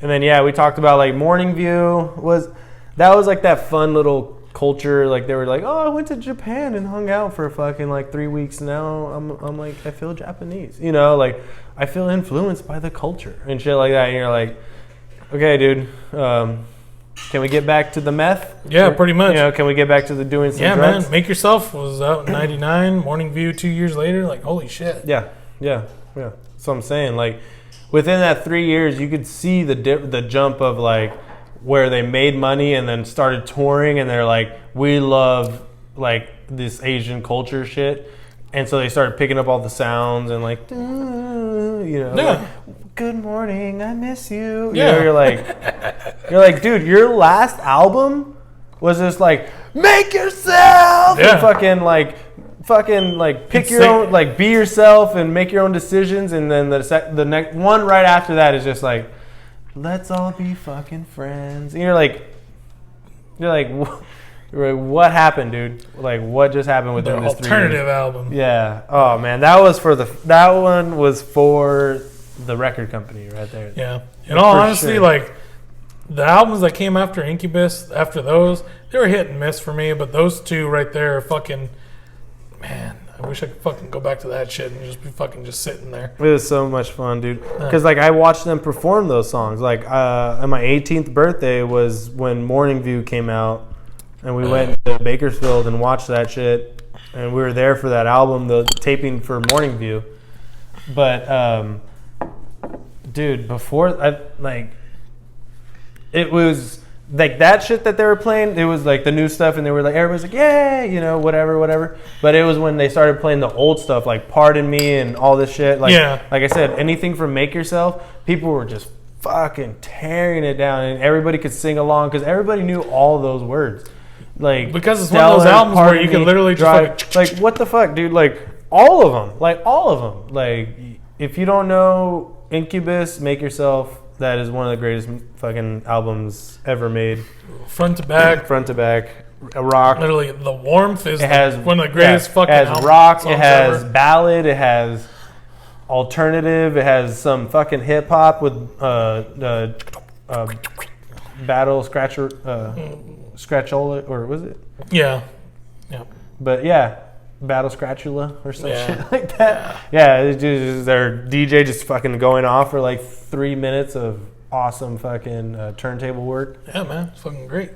Speaker 2: then we talked about like Morning View was like that fun little culture. Like they were like, oh, I went to Japan and hung out for fucking like 3 weeks. Now I'm like, I feel Japanese. Like I feel influenced by the culture and shit like that. And you're like, okay, dude. Can we get back to the meth?
Speaker 1: Yeah, pretty much.
Speaker 2: Can we get back to the doing some drugs?
Speaker 1: Man. Make Yourself was out in 99. Morning View 2 years later. Like, holy shit.
Speaker 2: Yeah. That's what I'm saying. Like, within that 3 years, you could see the jump of, like, where they made money and then started touring. And they're like, we love, like, this Asian culture shit. And so they started picking up all the sounds and, like, like, good morning, I miss you. You're like, dude, your last album was just like, make yourself, and fucking like pick your own, like be yourself and make your own decisions. And then the next one right after that is just like, let's all be fucking friends. And you're like, What happened, dude? Like, what just happened within
Speaker 1: Their
Speaker 2: this 3 years?
Speaker 1: alternative album.
Speaker 2: Yeah. Oh man, that one was for the record company right there.
Speaker 1: Yeah. In all honesty,
Speaker 2: sure.
Speaker 1: like the albums that came after Incubus, after those, they were hit and miss for me. But those two right there are fucking, man. I wish I could fucking go back to that shit and just be fucking just sitting there.
Speaker 2: It was so much fun, dude. Because like I watched them perform those songs. Like on my 18th birthday was when Morning View came out, and we went to Bakersfield and watched that shit. And we were there for that album, the taping for Morning View. But dude, it was like that shit that they were playing. It was like the new stuff, and they were like, everybody's like, yeah, you know, whatever. But it was when they started playing the old stuff, like Pardon Me and all this shit. Like, like I said, anything from Make Yourself, people were just fucking tearing it down, and everybody could sing along because everybody knew all those words. Like,
Speaker 1: because it's one of those albums where you can literally just
Speaker 2: like what the fuck, dude? Like all of them. Like if you don't know Incubus, Make Yourself. That is one of the greatest fucking albums ever made.
Speaker 1: Front to back.
Speaker 2: Rock.
Speaker 1: Literally, The Warmth is one of the greatest fucking albums.
Speaker 2: It has rock, it has ballad, it has alternative, it has some fucking hip hop with battle scratcher, scratchola, or was it?
Speaker 1: Yeah.
Speaker 2: But yeah. Battle Scratchula or some shit like that. Yeah, it's just their DJ just fucking going off for like 3 minutes of awesome fucking turntable work.
Speaker 1: Yeah, man, it's fucking great.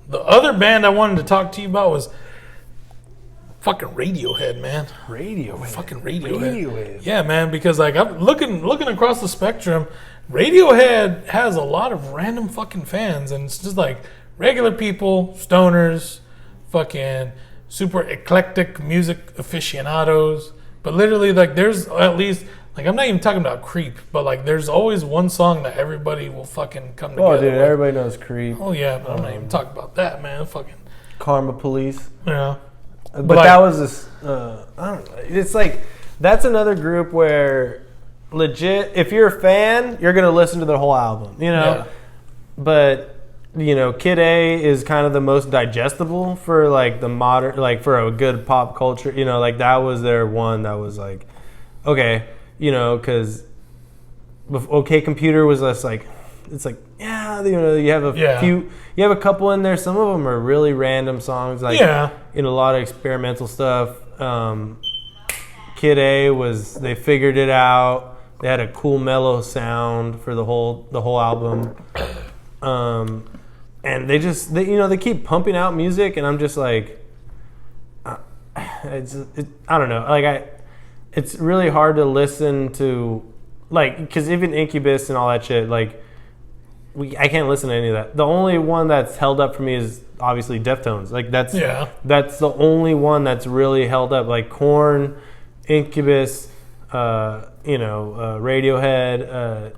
Speaker 1: The other band I wanted to talk to you about was fucking Radiohead, man. Fucking Radiohead. Yeah, man, because like I'm looking across the spectrum, Radiohead has a lot of random fucking fans, and it's just like regular people, stoners, fucking super eclectic music aficionados. But literally, like, there's at least, like, I'm not even talking about Creep, but like there's always one song that everybody will fucking come together
Speaker 2: Oh, dude,
Speaker 1: with.
Speaker 2: everybody knows Creep.
Speaker 1: Oh yeah, but I'm not even talking about that, man. Fucking
Speaker 2: Karma Police.
Speaker 1: Yeah.
Speaker 2: But like, that was this, I don't know. It's like, that's another group where legit, if you're a fan, you're going to listen to the whole album, you know? Yeah. But, you know, Kid A is kind of the most digestible for like the modern, like for a good pop culture, you know, like that was their one that was like, okay, you know, because OK Computer was less like, it's like, yeah, you know, you have a few, you have a couple in there. Some of them are really random songs, like in a lot of experimental stuff. Kid A was, they figured it out. They had a cool mellow sound for the whole album. And they you know, they keep pumping out music, and I'm just like, I don't know, like it's really hard to listen to, like, because even Incubus and all that shit, like, I can't listen to any of that. The only one that's held up for me is obviously Deftones. Like that's the only one that's really held up. Like Korn, Incubus, you know, Radiohead.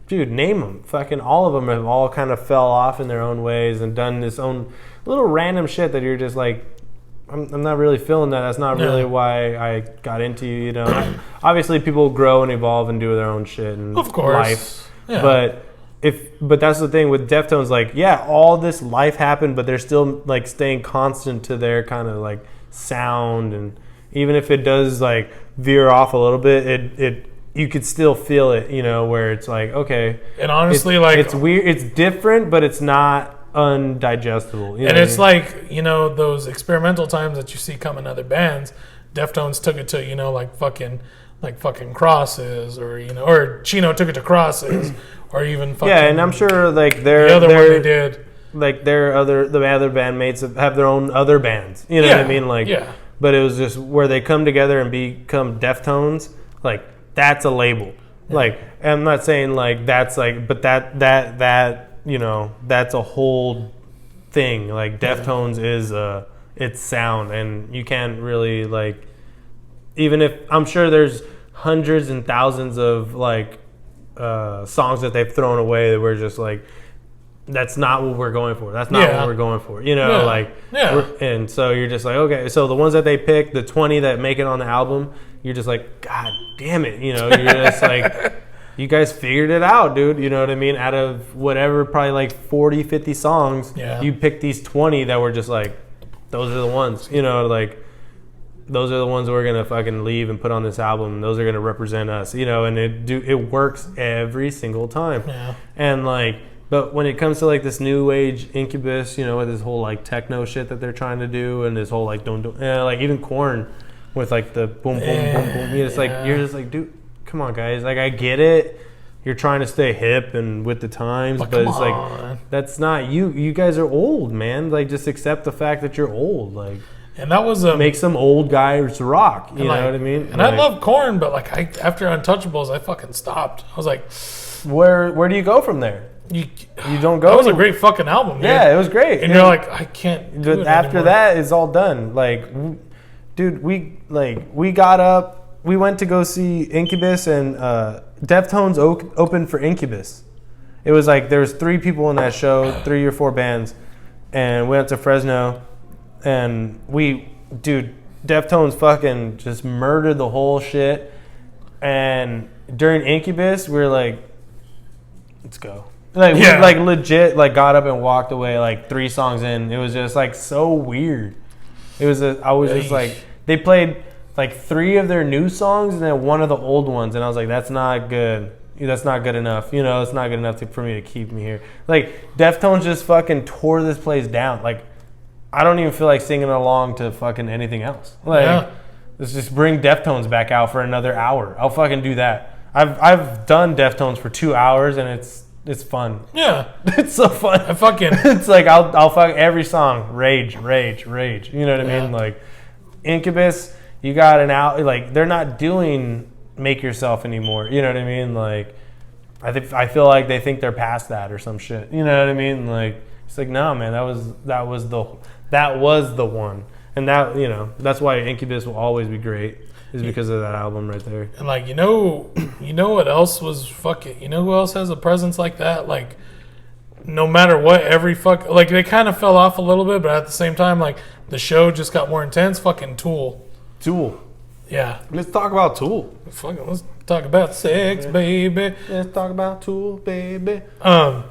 Speaker 2: Dude, name them. Fucking all of them have all kind of fell off in their own ways and done this own little random shit that you're just like, I'm not really feeling that. That's not really why I got into you, you know. Obviously, people grow and evolve and do their own shit and
Speaker 1: of course.
Speaker 2: Life. Yeah. But that's the thing with Deftones. Like, yeah, all this life happened, but they're still like staying constant to their kind of like sound, and even if it does like veer off a little bit, it you could still feel it, you know, where it's like, okay.
Speaker 1: And honestly, like,
Speaker 2: it's weird, it's different, but it's not undigestible. You know
Speaker 1: and it's like, you know, those experimental times that you see come in other bands, Deftones took it to, you know, like fucking Crosses, or, you know, or Chino took it to Crosses, or even fucking. Yeah,
Speaker 2: and I'm sure like
Speaker 1: the other one they did.
Speaker 2: Like the other bandmates have their own other bands. You know what I mean? Like, but it was just where they come together and become Deftones, like, that's a label. Yeah. Like, I'm not saying like that's like, but that you know, that's a whole thing. Like Deftones is its sound, and you can't really like, even if I'm sure there's hundreds and thousands of like songs that they've thrown away that we're just like, that's not what we're going for. That's not what we're going for. You know, and so you're just like, okay, so the ones that they pick, the 20 that make it on the album, you're just like, God damn it, you know, you're just like, you guys figured it out, dude. You know what I mean? Out of whatever, probably like 40, 50 songs, you picked these 20 that were just like, those are the ones. You know, like, those are the ones we're going to fucking leave and put on this album. Those are going to represent us, you know, and it works every single time. Yeah. And like, but when it comes to like this new age Incubus, you know, with this whole like techno shit that they're trying to do and this whole like like even Korn with like the boom, boom, boom, boom. It's like, you're just like, dude, come on, guys. Like, I get it. You're trying to stay hip and with the times, but it's like, that's not you. You guys are old, man. Like, just accept the fact that you're old. Like,
Speaker 1: and that was
Speaker 2: make some old guys rock. You know what I mean?
Speaker 1: And I love Korn, but like, after Untouchables, I fucking stopped. I was like,
Speaker 2: where do you go from there? You don't go.
Speaker 1: That was a great fucking album. Dude.
Speaker 2: Yeah, it was great.
Speaker 1: And you're like, I can't. Do it
Speaker 2: after
Speaker 1: anymore.
Speaker 2: that, it's all done. Like, dude, we got up. We went to go see Incubus, and Deftones opened for Incubus. It was like there was 3 people in that show, 3 or 4 bands, and we went to Fresno, and Deftones fucking just murdered the whole shit. And during Incubus, we were like, let's go. Like, we like legit like got up and walked away like 3 songs in. It was just like so weird. It was I was just like, they played like 3 of their new songs and then 1 of the old ones, and I was like, that's not good. That's not good enough. You know, it's not good enough for me to keep me here. Like, Deftones just fucking tore this place down. Like, I don't even feel like singing along to fucking anything else. Like, let's just bring Deftones back out for another hour. I'll fucking do that. I've done Deftones for 2 hours, and it's fun. Yeah, it's so fun. It's like I'll fuck every song. Rage. You know what I mean? Like, Incubus, you got an out. Like, they're not doing Make Yourself anymore. You know what I mean? Like, I feel like they think they're past that or some shit. You know what I mean? Like, it's like, no, man, that was the one. And that, you know, that's why Incubus will always be great, is because of that album right there.
Speaker 1: And like, you know what else was fucking, you know who else has a presence like that? Like, no matter what, like, they kind of fell off a little bit, but at the same time, like, the show just got more intense. Fucking Tool. Yeah.
Speaker 2: Let's talk about Tool.
Speaker 1: Let's talk about sex, baby.
Speaker 2: Let's talk about Tool, baby.
Speaker 1: I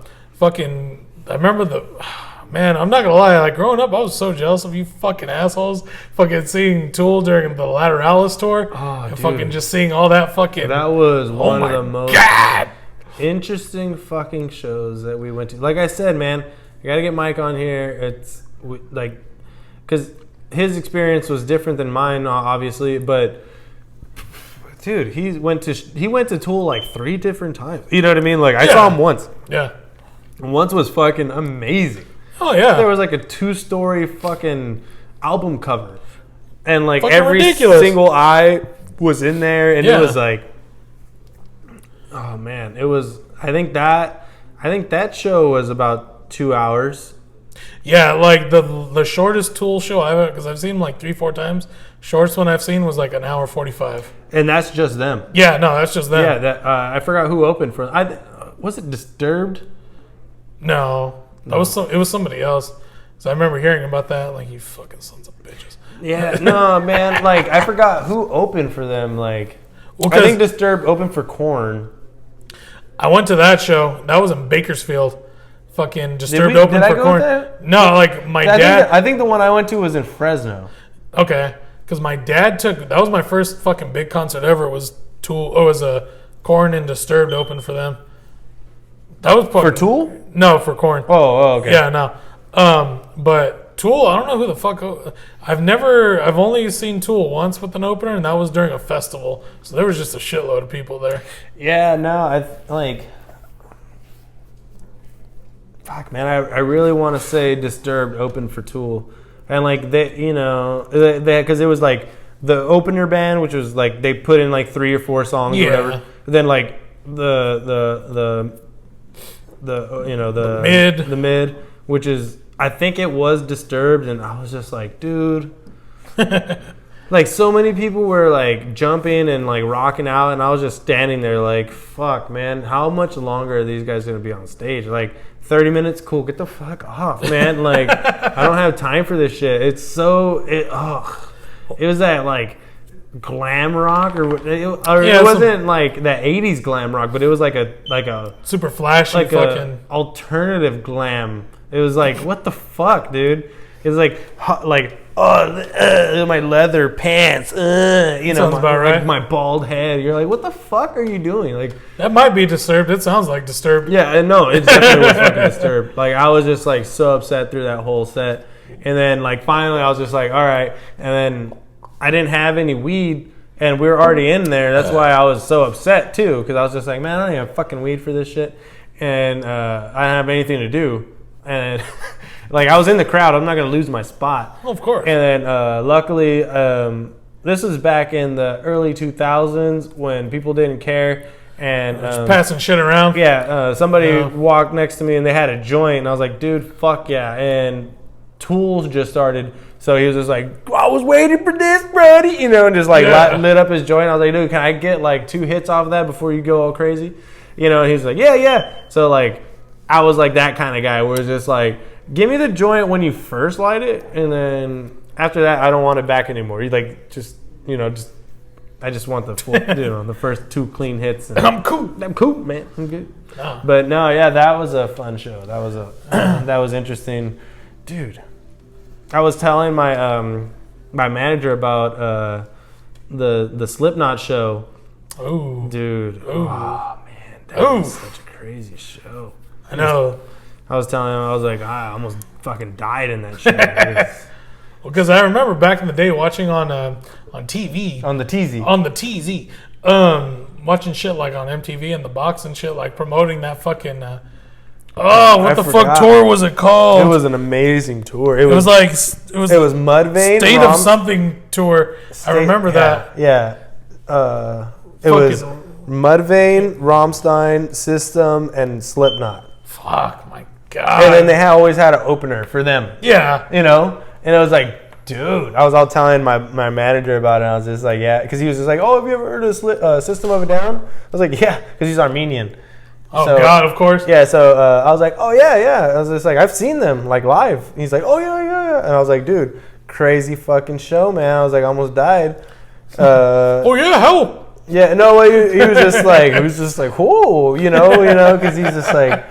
Speaker 1: remember man, I'm not gonna lie, like, growing up, I was so jealous of you fucking assholes fucking seeing Tool during the Lateralis tour. Oh, and dude. Fucking just seeing all that fucking...
Speaker 2: That was one of the most interesting fucking shows that we went to. Like I said, man, I gotta get Mike on here. Because his experience was different than mine, obviously, but... Dude, he went to Tool like 3 different times. You know what I mean? Like, I saw him once.
Speaker 1: Yeah.
Speaker 2: And once was fucking amazing.
Speaker 1: Oh, yeah.
Speaker 2: There was like a 2-story fucking album cover. And like
Speaker 1: fucking
Speaker 2: every
Speaker 1: ridiculous.
Speaker 2: single eye was in there. And it was like, oh man, it was, I think that show was about 2 hours.
Speaker 1: Yeah, like the shortest Tool show I've ever, because I've seen them like 3-4 times. Shortest one I've seen was like 1 hour 45.
Speaker 2: And that's just them.
Speaker 1: Yeah, no, that's just them.
Speaker 2: Yeah, I forgot who opened for. Was it Disturbed?
Speaker 1: No. It was somebody else. So I remember hearing about that. Like, you fucking sons of bitches.
Speaker 2: Yeah, no, man. Like, I forgot who opened for them. Like, I think Disturbed opened for Korn.
Speaker 1: I went to that show. That was in Bakersfield. Fucking Disturbed opened for Korn. No, like, my dad.
Speaker 2: I think the one I went to was in Fresno.
Speaker 1: Okay. Because my dad that was my first fucking big concert ever. Was Tool. It was a Korn and Disturbed opened for them. That was
Speaker 2: for Tool?
Speaker 1: No, for Korn.
Speaker 2: Oh, okay.
Speaker 1: Yeah, no. But Tool, I don't know who the fuck. I've only seen Tool once with an opener, and that was during a festival. So there was just a shitload of people there.
Speaker 2: Yeah, no, fuck, man, I really want to say Disturbed opened for Tool, and like they, you know, because it was like the opener band, which was like they put in like 3 or 4 songs or whatever. Then like the mid, which is, I think it was Disturbed, and I was just like, dude, like, so many people were like jumping and like rocking out, and I was just standing there like, fuck, man, how much longer are these guys gonna be on stage? Like, 30 minutes, cool, get the fuck off, man. Like, I don't have time for this shit. It was that, like, glam rock or it
Speaker 1: Yeah,
Speaker 2: wasn't like that 80s glam rock, but it was like a
Speaker 1: super flashy,
Speaker 2: like
Speaker 1: fucking
Speaker 2: a alternative glam. It was like, what the fuck, dude? It was like my leather pants, you know,
Speaker 1: sounds about right.
Speaker 2: like my bald head. You're like, what the fuck are you doing? Like,
Speaker 1: that might be Disturbed. It sounds like Disturbed.
Speaker 2: yeah, no, it definitely was fucking Disturbed. Like, I was just like so upset through that whole set, and then like finally I was just like, all right, and then I didn't have any weed. And we were already in there. That's why I was so upset too, because I was just like, man, I don't even have fucking weed for this shit, and I don't have anything to do. And like, I was in the crowd. I'm not gonna lose my spot.
Speaker 1: Well, of course.
Speaker 2: And then luckily, this was back in the early 2000s when people didn't care. And
Speaker 1: just passing shit around.
Speaker 2: Yeah, somebody walked next to me and they had a joint, and I was like, dude, fuck yeah. And Tools just started. So he was just like, I was waiting for this, buddy, you know, and just like lit up his joint. I was like, dude, can I get like 2 hits off of that before you go all crazy? You know, and he was like, yeah. So like, I was like that kind of guy where it's just like, give me the joint when you first light it, and then after that, I don't want it back anymore. You like, I just want the full, the first 2 clean hits. And
Speaker 1: I'm cool,
Speaker 2: man. I'm good.
Speaker 1: Oh.
Speaker 2: But no, yeah, that was a fun show. That was that was interesting, dude. I was telling my my manager about the Slipknot show.
Speaker 1: Oh,
Speaker 2: dude.
Speaker 1: Ooh.
Speaker 2: Oh man, that was such a crazy show.
Speaker 1: I know.
Speaker 2: I was telling him, I was like, I almost fucking died in that show.
Speaker 1: Well, because I remember back in the day watching on TV.
Speaker 2: On the TZ.
Speaker 1: On the TZ. Watching shit like on MTV and the box and shit, like promoting that fucking... what the fuck tour was it called?
Speaker 2: It was an amazing tour.
Speaker 1: It was
Speaker 2: Mudvayne.
Speaker 1: State of Something tour. I remember that.
Speaker 2: Yeah. It was Mudvayne, Rammstein, System, and Slipknot.
Speaker 1: Fuck, my God.
Speaker 2: And then they always had an opener for them.
Speaker 1: Yeah.
Speaker 2: You know? And it was like, dude. I was all telling my manager about it. And I was just like, yeah. Because he was just like, oh, have you ever heard of System of a Down? I was like, yeah. Because he's Armenian.
Speaker 1: Oh, so, God, of course.
Speaker 2: Yeah, so I was like, oh, yeah. I was just like, I've seen them, like, live. He's like, oh, yeah. And I was like, dude, crazy fucking show, man. I was like, I almost died.
Speaker 1: Oh, yeah, hell.
Speaker 2: Yeah, no, he was just like, whoa, you know, because he's just like,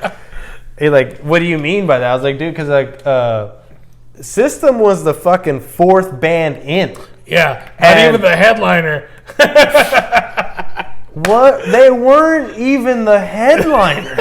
Speaker 2: hey, like, what do you mean by that? I was like, dude, because, like, System was the fucking 4th band in.
Speaker 1: Yeah, not even the headliner.
Speaker 2: What? They weren't even the headliner.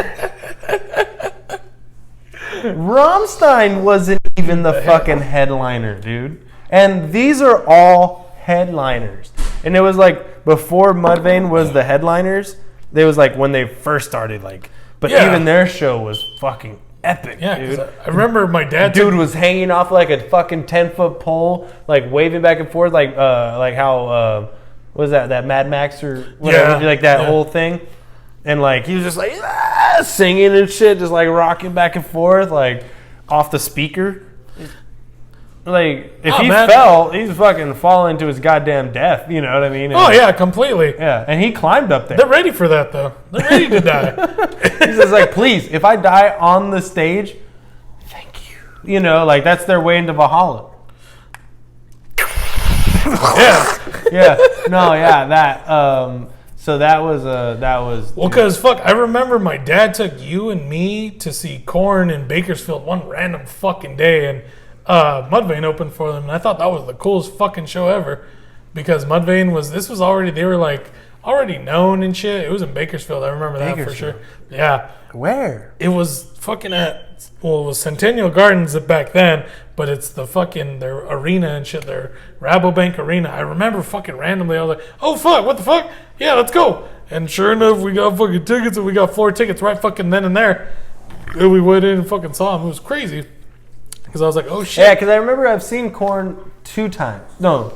Speaker 2: Rammstein wasn't even the fucking headliner, dude. And these are all headliners. And it was like before Mudvayne was the headliners. It was like when they first started, like. But even their show was fucking epic, dude.
Speaker 1: I remember my dad.
Speaker 2: Dude was hanging off like a fucking 10-foot pole, like waving back and forth, like how. What was that Mad Max or whatever, like that whole thing, and like he was just like singing and shit, just like rocking back and forth, like off the speaker. Like if he fell, he's fucking falling to his goddamn death. You know what I mean? And,
Speaker 1: completely.
Speaker 2: Yeah, and he climbed up there.
Speaker 1: They're ready for that though. They're ready to die.
Speaker 2: He's just like, please, if I die on the stage, thank you. You know, like that's their way into Valhalla. So that was
Speaker 1: well, because I remember my dad took you and me to see Korn in Bakersfield one random fucking day, and Mudvayne opened for them, and I thought that was the coolest fucking show ever, because Mudvayne was already, they were like already known and shit. It was in Bakersfield. I remember that for sure. Yeah.
Speaker 2: Where?
Speaker 1: It was fucking it was Centennial Gardens back then, but it's their arena and shit, their Rabobank Arena. I remember fucking randomly, I was like, oh fuck, what the fuck? Yeah, let's go. And sure enough, we got fucking tickets, and we got 4 tickets right fucking then and there. And we went in and fucking saw him. It was crazy. Because I was like, oh shit.
Speaker 2: Yeah, because I remember I've seen Korn 2 times. No.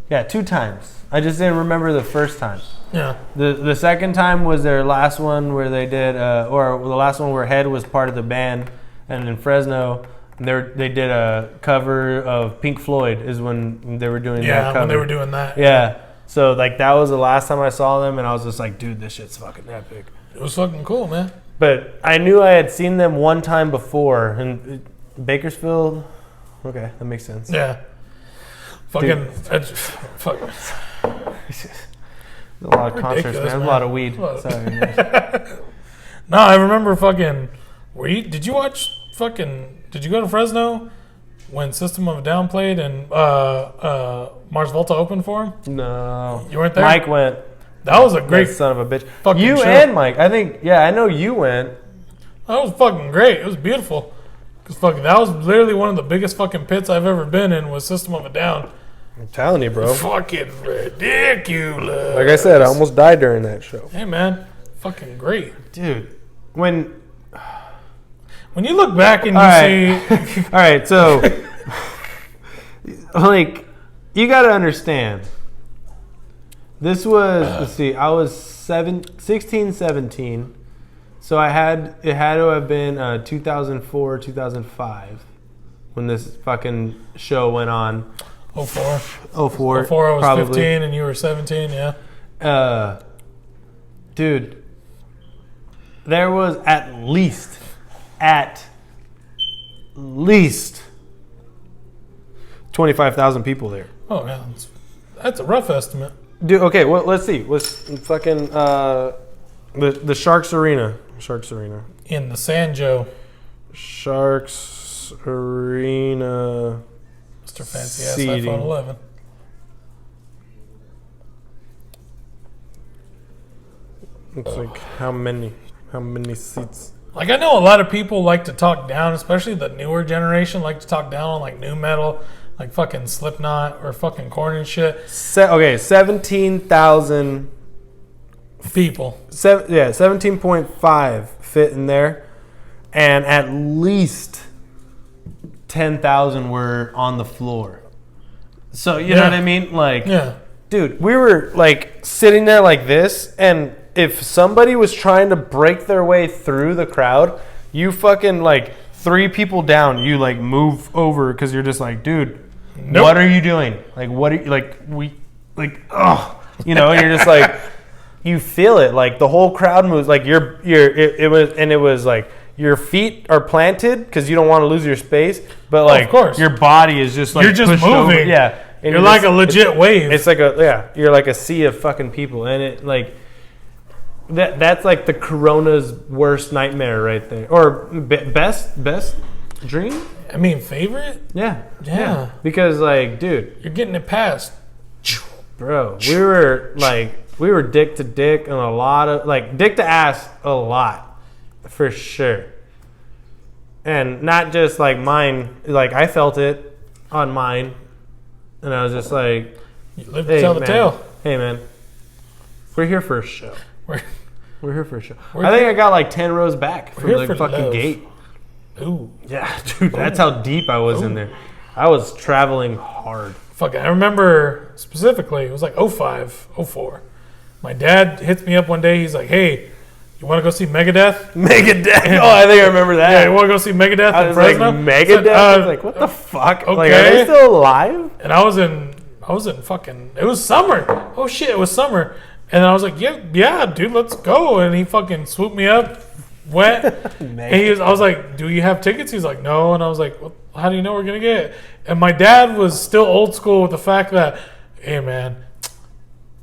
Speaker 2: Yeah, 2 times. I just didn't remember the first time.
Speaker 1: Yeah.
Speaker 2: The second time was their last one where they did, or the last one where Head was part of the band, and in Fresno, they did a cover of Pink Floyd is when they were doing that cover.
Speaker 1: Yeah, when they were doing that.
Speaker 2: Yeah. So, like, that was the last time I saw them, and I was just like, dude, this shit's fucking epic.
Speaker 1: It was fucking cool, man.
Speaker 2: But I knew I had seen them one time before, in Bakersfield. Okay, that makes sense.
Speaker 1: Yeah. Fucking...
Speaker 2: A lot of concerts,
Speaker 1: Ridiculous,
Speaker 2: man.
Speaker 1: man.
Speaker 2: A lot of weed.
Speaker 1: A lot of-
Speaker 2: Sorry, man.
Speaker 1: No, I remember fucking. Did you watch fucking? Did you go to Fresno when System of a Down played and Mars Volta opened for him?
Speaker 2: No.
Speaker 1: You weren't there.
Speaker 2: Mike went.
Speaker 1: That was a great.
Speaker 2: That son of a bitch.
Speaker 1: fucking
Speaker 2: You
Speaker 1: show.
Speaker 2: and Mike. I think. Yeah, I know you went.
Speaker 1: That was fucking great. It was beautiful. Cause fucking that was literally one of the biggest fucking pits I've ever been in was System of a Down.
Speaker 2: I'm telling you, bro.
Speaker 1: Fucking ridiculous.
Speaker 2: Like I said, I almost died during that show.
Speaker 1: Hey man, fucking great.
Speaker 2: Dude, when.
Speaker 1: When you look back and you
Speaker 2: All right.
Speaker 1: see,
Speaker 2: All right, so. Like, you got to understand. This was, let's see, I was 16, 17. So it had to have been 2004, 2005 when this fucking show went on.
Speaker 1: 04.
Speaker 2: 04,
Speaker 1: 04, I was
Speaker 2: probably.
Speaker 1: 15 and you were 17, yeah.
Speaker 2: Dude, there was at least 25,000 people there.
Speaker 1: Oh yeah, that's a rough estimate.
Speaker 2: Dude, okay, well, let's see. Let's fucking the Sharks Arena.
Speaker 1: In the Sanjo,
Speaker 2: Sharks Arena.
Speaker 1: Mr. Fancy Ass
Speaker 2: Seating.
Speaker 1: iPhone 11.
Speaker 2: Looks like how many seats?
Speaker 1: Like I know a lot of people like to talk down, especially the newer generation, like to talk down on like new metal, like fucking Slipknot or fucking Korn and shit.
Speaker 2: Okay, 17,000
Speaker 1: People.
Speaker 2: 17.5 fit in there, and at least 10,000 were on the floor. So you know
Speaker 1: Yeah.
Speaker 2: what I mean? Like,
Speaker 1: Yeah.
Speaker 2: dude, we were like sitting there like this, and if somebody was trying to break their way through the crowd, you fucking like 3 people down, you like move over because you're just like, dude,
Speaker 1: Nope.
Speaker 2: what are you doing? Like, what are you like? Oh, you know, you're just like, you feel it, like the whole crowd moves, like it was like your feet are planted because you don't want to lose your space, but like
Speaker 1: of course.
Speaker 2: your body is just like
Speaker 1: You're just
Speaker 2: pushed over.
Speaker 1: moving.
Speaker 2: Yeah, and
Speaker 1: You're like
Speaker 2: just-
Speaker 1: a legit wave.
Speaker 2: It's like you're like a sea of fucking people, and it like that's like the Corona's worst nightmare right there, or best dream.
Speaker 1: I mean, favorite?
Speaker 2: Yeah,
Speaker 1: Yeah.
Speaker 2: because like, dude,
Speaker 1: You're getting it past.
Speaker 2: bro, we were dick to dick and a lot of like dick to ass a lot for sure, and not just like mine. Like I felt it on mine, and I was just like,
Speaker 1: You live to
Speaker 2: hey,
Speaker 1: tell the
Speaker 2: man.
Speaker 1: tale.
Speaker 2: Hey man, we're here for a show.
Speaker 1: We're
Speaker 2: We're here for a show.
Speaker 1: We're
Speaker 2: I think
Speaker 1: here-
Speaker 2: I got like 10 rows back from
Speaker 1: here
Speaker 2: the
Speaker 1: for
Speaker 2: fucking
Speaker 1: love.
Speaker 2: gate.
Speaker 1: Ooh.
Speaker 2: Yeah, dude, that's how deep I was in there. I was traveling hard.
Speaker 1: Fuck, I remember specifically, it was like 05, 04. My dad hits me up one day. He's like, hey, you want to go see Megadeth?
Speaker 2: Megadeth. Oh, I think I remember that.
Speaker 1: Yeah, you want to go see Megadeth
Speaker 2: I
Speaker 1: in
Speaker 2: was like,
Speaker 1: Fresno?
Speaker 2: Megadeth?
Speaker 1: So,
Speaker 2: I was like, what the fuck? Like, are
Speaker 1: okay.
Speaker 2: they still alive?
Speaker 1: And I was in fucking, it was summer. Oh shit, it was summer. And I was like, yeah, dude, let's go. And he fucking swooped me up, went. And I was like, do you have tickets? He's like, no. And I was like, well, how do you know we're going to get it? And my dad was still old school with the fact that, hey man,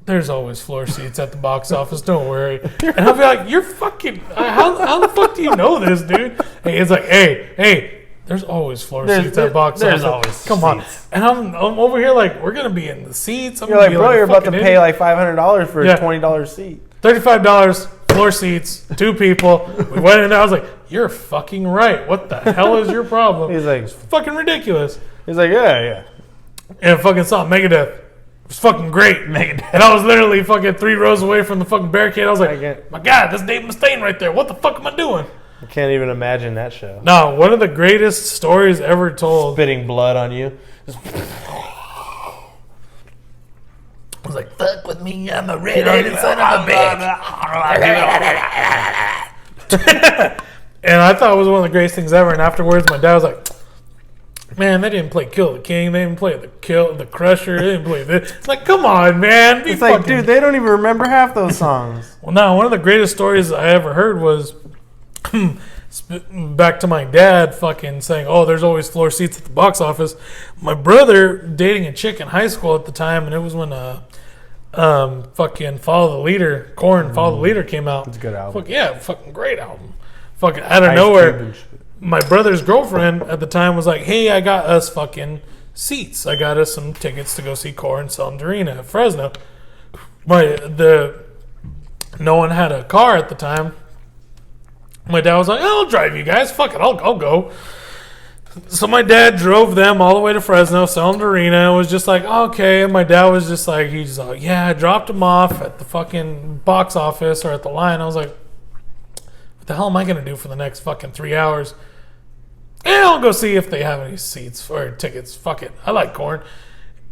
Speaker 1: there's always floor seats at the box office. Don't worry. And I'll be like, you're fucking, how the fuck do you know this, dude? And he's like, hey, there's always floor seats at box
Speaker 2: there's
Speaker 1: office.
Speaker 2: always
Speaker 1: Come on.
Speaker 2: seats.
Speaker 1: And I'm over here like, we're going to be in the seats.
Speaker 2: You're like, bro, you're about to
Speaker 1: fucking
Speaker 2: pay like $500 for
Speaker 1: Yeah.
Speaker 2: a $20 seat.
Speaker 1: $35, floor seats, 2 people. We went in there. I was like, you're fucking right. What the hell is your problem?
Speaker 2: He's like,
Speaker 1: It's fucking ridiculous.
Speaker 2: yeah.
Speaker 1: And I fucking saw Megadeth. It was fucking great.
Speaker 2: Megadeth.
Speaker 1: And I was literally fucking 3 rows away from the fucking barricade. I was
Speaker 2: I
Speaker 1: like,
Speaker 2: get-
Speaker 1: my God, that's Dave Mustaine right there. What the fuck am I doing?
Speaker 2: I can't even imagine that show.
Speaker 1: No, one of the greatest stories ever told.
Speaker 2: Spitting blood on you.
Speaker 1: I was like, fuck with me, I'm a red-headed son of a bitch. And I thought it was one of the greatest things ever. And afterwards, my dad was like, man, they didn't play Kill the King. They didn't play the Crusher. They didn't play this. It's like, come on, man. Be
Speaker 2: It's like,
Speaker 1: fucking-
Speaker 2: dude, they don't even remember half those songs.
Speaker 1: Well, no, one of the greatest stories I ever heard was back to my dad fucking saying, oh, there's always floor seats at the box office. My brother dating a chick in high school at the time, and it was when fucking Follow the Leader, Korn, Follow the Leader came out.
Speaker 2: It's a good album.
Speaker 1: Fucking great album. Fucking out of nowhere, my brother's girlfriend at the time was like, "Hey, I got us fucking seats. I got us some tickets to go see Korn, Sound Arena at Fresno." No one had a car at the time. My dad was like, "I'll drive you guys. Fuck it, I'll go." So my dad drove them all the way to Fresno, Sound Arena. It was just like, okay. And my dad was just like, he's like, yeah, I dropped him off at the fucking box office or at the line. I was like, what the hell am I going to do for the next fucking 3 hours? Yeah, I'll go see if they have any seats or tickets. Fuck it. I like Korn.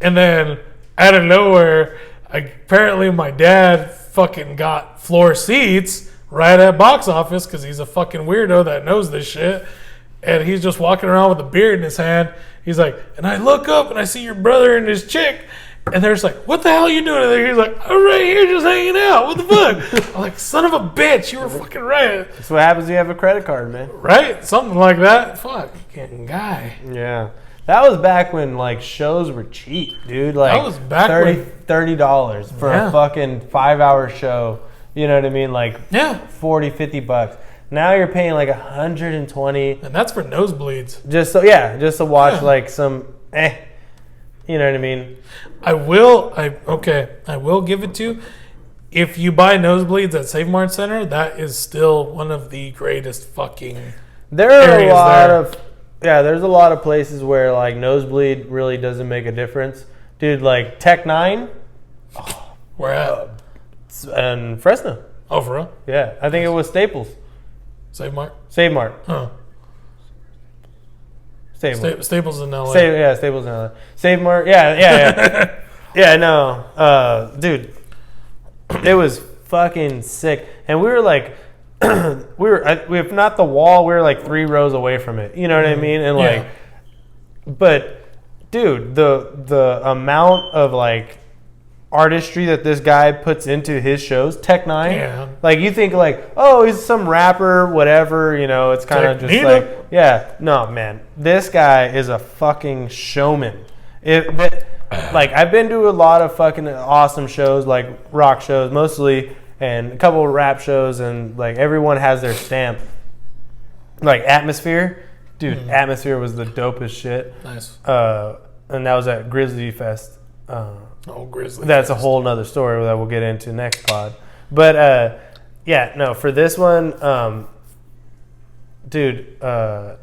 Speaker 1: And then out of nowhere, apparently my dad fucking got floor seats right at box office because he's a fucking weirdo that knows this shit. And he's just walking around with a beer in his hand. He's like, and I look up and I see your brother and his chick. And they're just like, what the hell are you doing there? He's like, I'm right here just hanging out. What the fuck? I'm like, son of a bitch, you were fucking right.
Speaker 2: That's what happens when you have a credit card, man.
Speaker 1: Right? Something like that. Fuck, fucking guy.
Speaker 2: Yeah. That was back when, like, shows were cheap, dude. Like,
Speaker 1: that was back
Speaker 2: $30 for a fucking 5-hour show. You know what I mean? Like,
Speaker 1: yeah,
Speaker 2: $40, $50. Now you're paying like $120,
Speaker 1: and that's for nosebleeds.
Speaker 2: Just to watch like some, you know what I mean.
Speaker 1: I will give it to you. If you buy nosebleeds at Save Mart Center, that is still one of the greatest fucking.
Speaker 2: There are there's a lot of places where like nosebleed really doesn't make a difference, dude. Like Tech 9,
Speaker 1: where at?
Speaker 2: And Fresno.
Speaker 1: Oh, for real?
Speaker 2: Yeah, I think it was Staples.
Speaker 1: Save Mart?
Speaker 2: Save Mart.
Speaker 1: Huh. Staples in LA.
Speaker 2: Staples in LA. Save Mart. Yeah. Yeah, no. Dude, it was fucking sick. And we were like, if not the wall, we were like 3 rows away from it. You know what I mean? And like, but dude, the amount of like artistry that this guy puts into his shows, Tech 9, like you think like, oh, he's some rapper, whatever, you know, it's kind of just like, no, man, this guy is a fucking showman. Like I've been to a lot of fucking awesome shows, like rock shows mostly, and a couple of rap shows, and like everyone has their stamp. Like Atmosphere, dude, Atmosphere was the dopest shit.
Speaker 1: Nice.
Speaker 2: And that was at Grizzly Fest.
Speaker 1: Grizzly.
Speaker 2: That's a whole nother story that we'll get into next pod. But for this one, dude,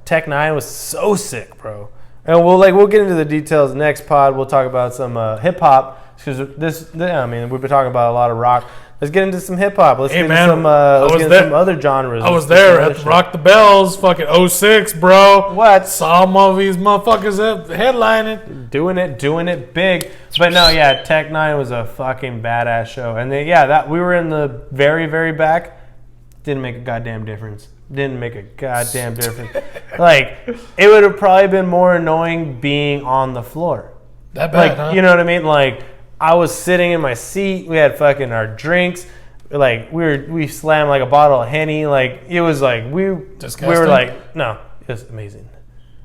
Speaker 2: Tech 9 was so sick, bro. And we'll get into the details next pod. We'll talk about some hip hop because we've been talking about a lot of rock. Let's get into some hip hop. Let's get into some other genres.
Speaker 1: I was there at Rock the Bells, fucking 06, bro.
Speaker 2: What?
Speaker 1: Saw all these motherfuckers up headlining.
Speaker 2: Doing it big. But no, Tech 9 was a fucking badass show. And then, that we were in the very, very back. Didn't make a goddamn difference. Like, it would have probably been more annoying being on the floor.
Speaker 1: That bad, huh?
Speaker 2: You know what I mean? Like, I was sitting in my seat. We had fucking our drinks. Like we slammed like a bottle of Henny. Like it was like we were like, no, it was amazing.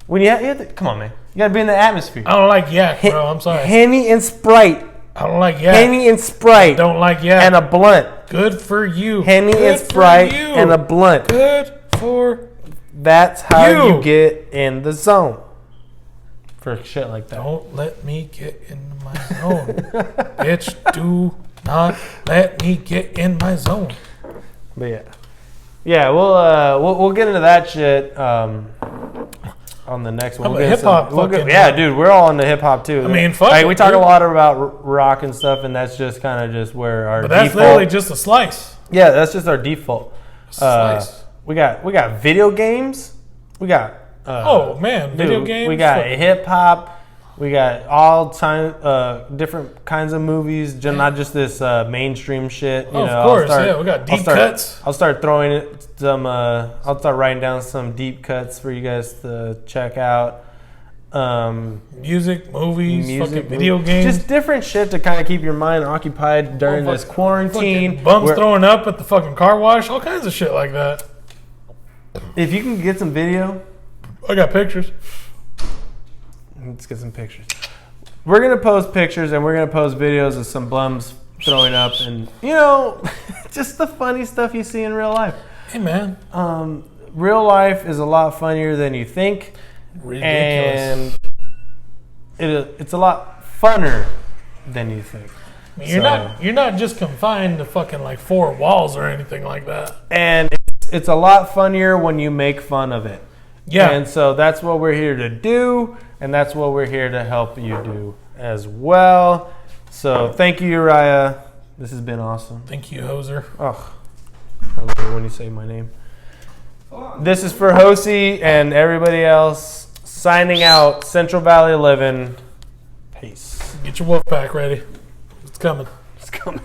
Speaker 2: When you have to, come on, man, you gotta be in the atmosphere.
Speaker 1: I don't like yak, bro. I'm sorry.
Speaker 2: Henny and Sprite.
Speaker 1: I don't like yak.
Speaker 2: Henny and Sprite.
Speaker 1: I don't like yak.
Speaker 2: And a blunt.
Speaker 1: Good for you.
Speaker 2: Henny and Sprite and a blunt.
Speaker 1: Good for.
Speaker 2: That's how you get in the zone. For shit like that.
Speaker 1: Don't let me get in my zone. Bitch, do not let me get in my zone.
Speaker 2: But we'll get into that shit on the next one.
Speaker 1: Hip hop.
Speaker 2: Dude, we're all into hip hop too.
Speaker 1: I mean, fuck
Speaker 2: we talk a lot about rock and stuff, and that's just kind of just where our. But
Speaker 1: that's
Speaker 2: default,
Speaker 1: literally just a slice.
Speaker 2: Yeah, that's just our default.
Speaker 1: Slice.
Speaker 2: We got video games. We got.
Speaker 1: Video games.
Speaker 2: We got hip hop. We got all different kinds of movies, not just this mainstream shit.
Speaker 1: Of course, we got deep cuts.
Speaker 2: I'll start throwing it some. I'll start writing down some deep cuts for you guys to check out.
Speaker 1: Music, movies, fucking video games,
Speaker 2: just different shit to kind of keep your mind occupied during this quarantine.
Speaker 1: Bums throwing up at the fucking car wash, all kinds of shit like that.
Speaker 2: If you can get some video.
Speaker 1: I got pictures.
Speaker 2: Let's get some pictures. We're going to post pictures and we're going to post videos of some bums throwing up, and you know, just the funny stuff you see in real life.
Speaker 1: Hey, man.
Speaker 2: Real life is a lot funnier than you think,
Speaker 1: Ridiculous.
Speaker 2: and it's a lot funner than you think.
Speaker 1: I mean, you're not just confined to fucking like four walls or anything like that.
Speaker 2: And it's a lot funnier when you make fun of it.
Speaker 1: Yeah.
Speaker 2: And so that's what we're here to do, and that's what we're here to help you do as well. So thank you, Uriah. This has been awesome.
Speaker 1: Thank you, Hoser.
Speaker 2: Oh, I love it when you say my name. This is for Josie and everybody else. Signing out. Central Valley Livin'. Peace.
Speaker 1: Get your wolf pack ready. It's coming.
Speaker 2: It's coming.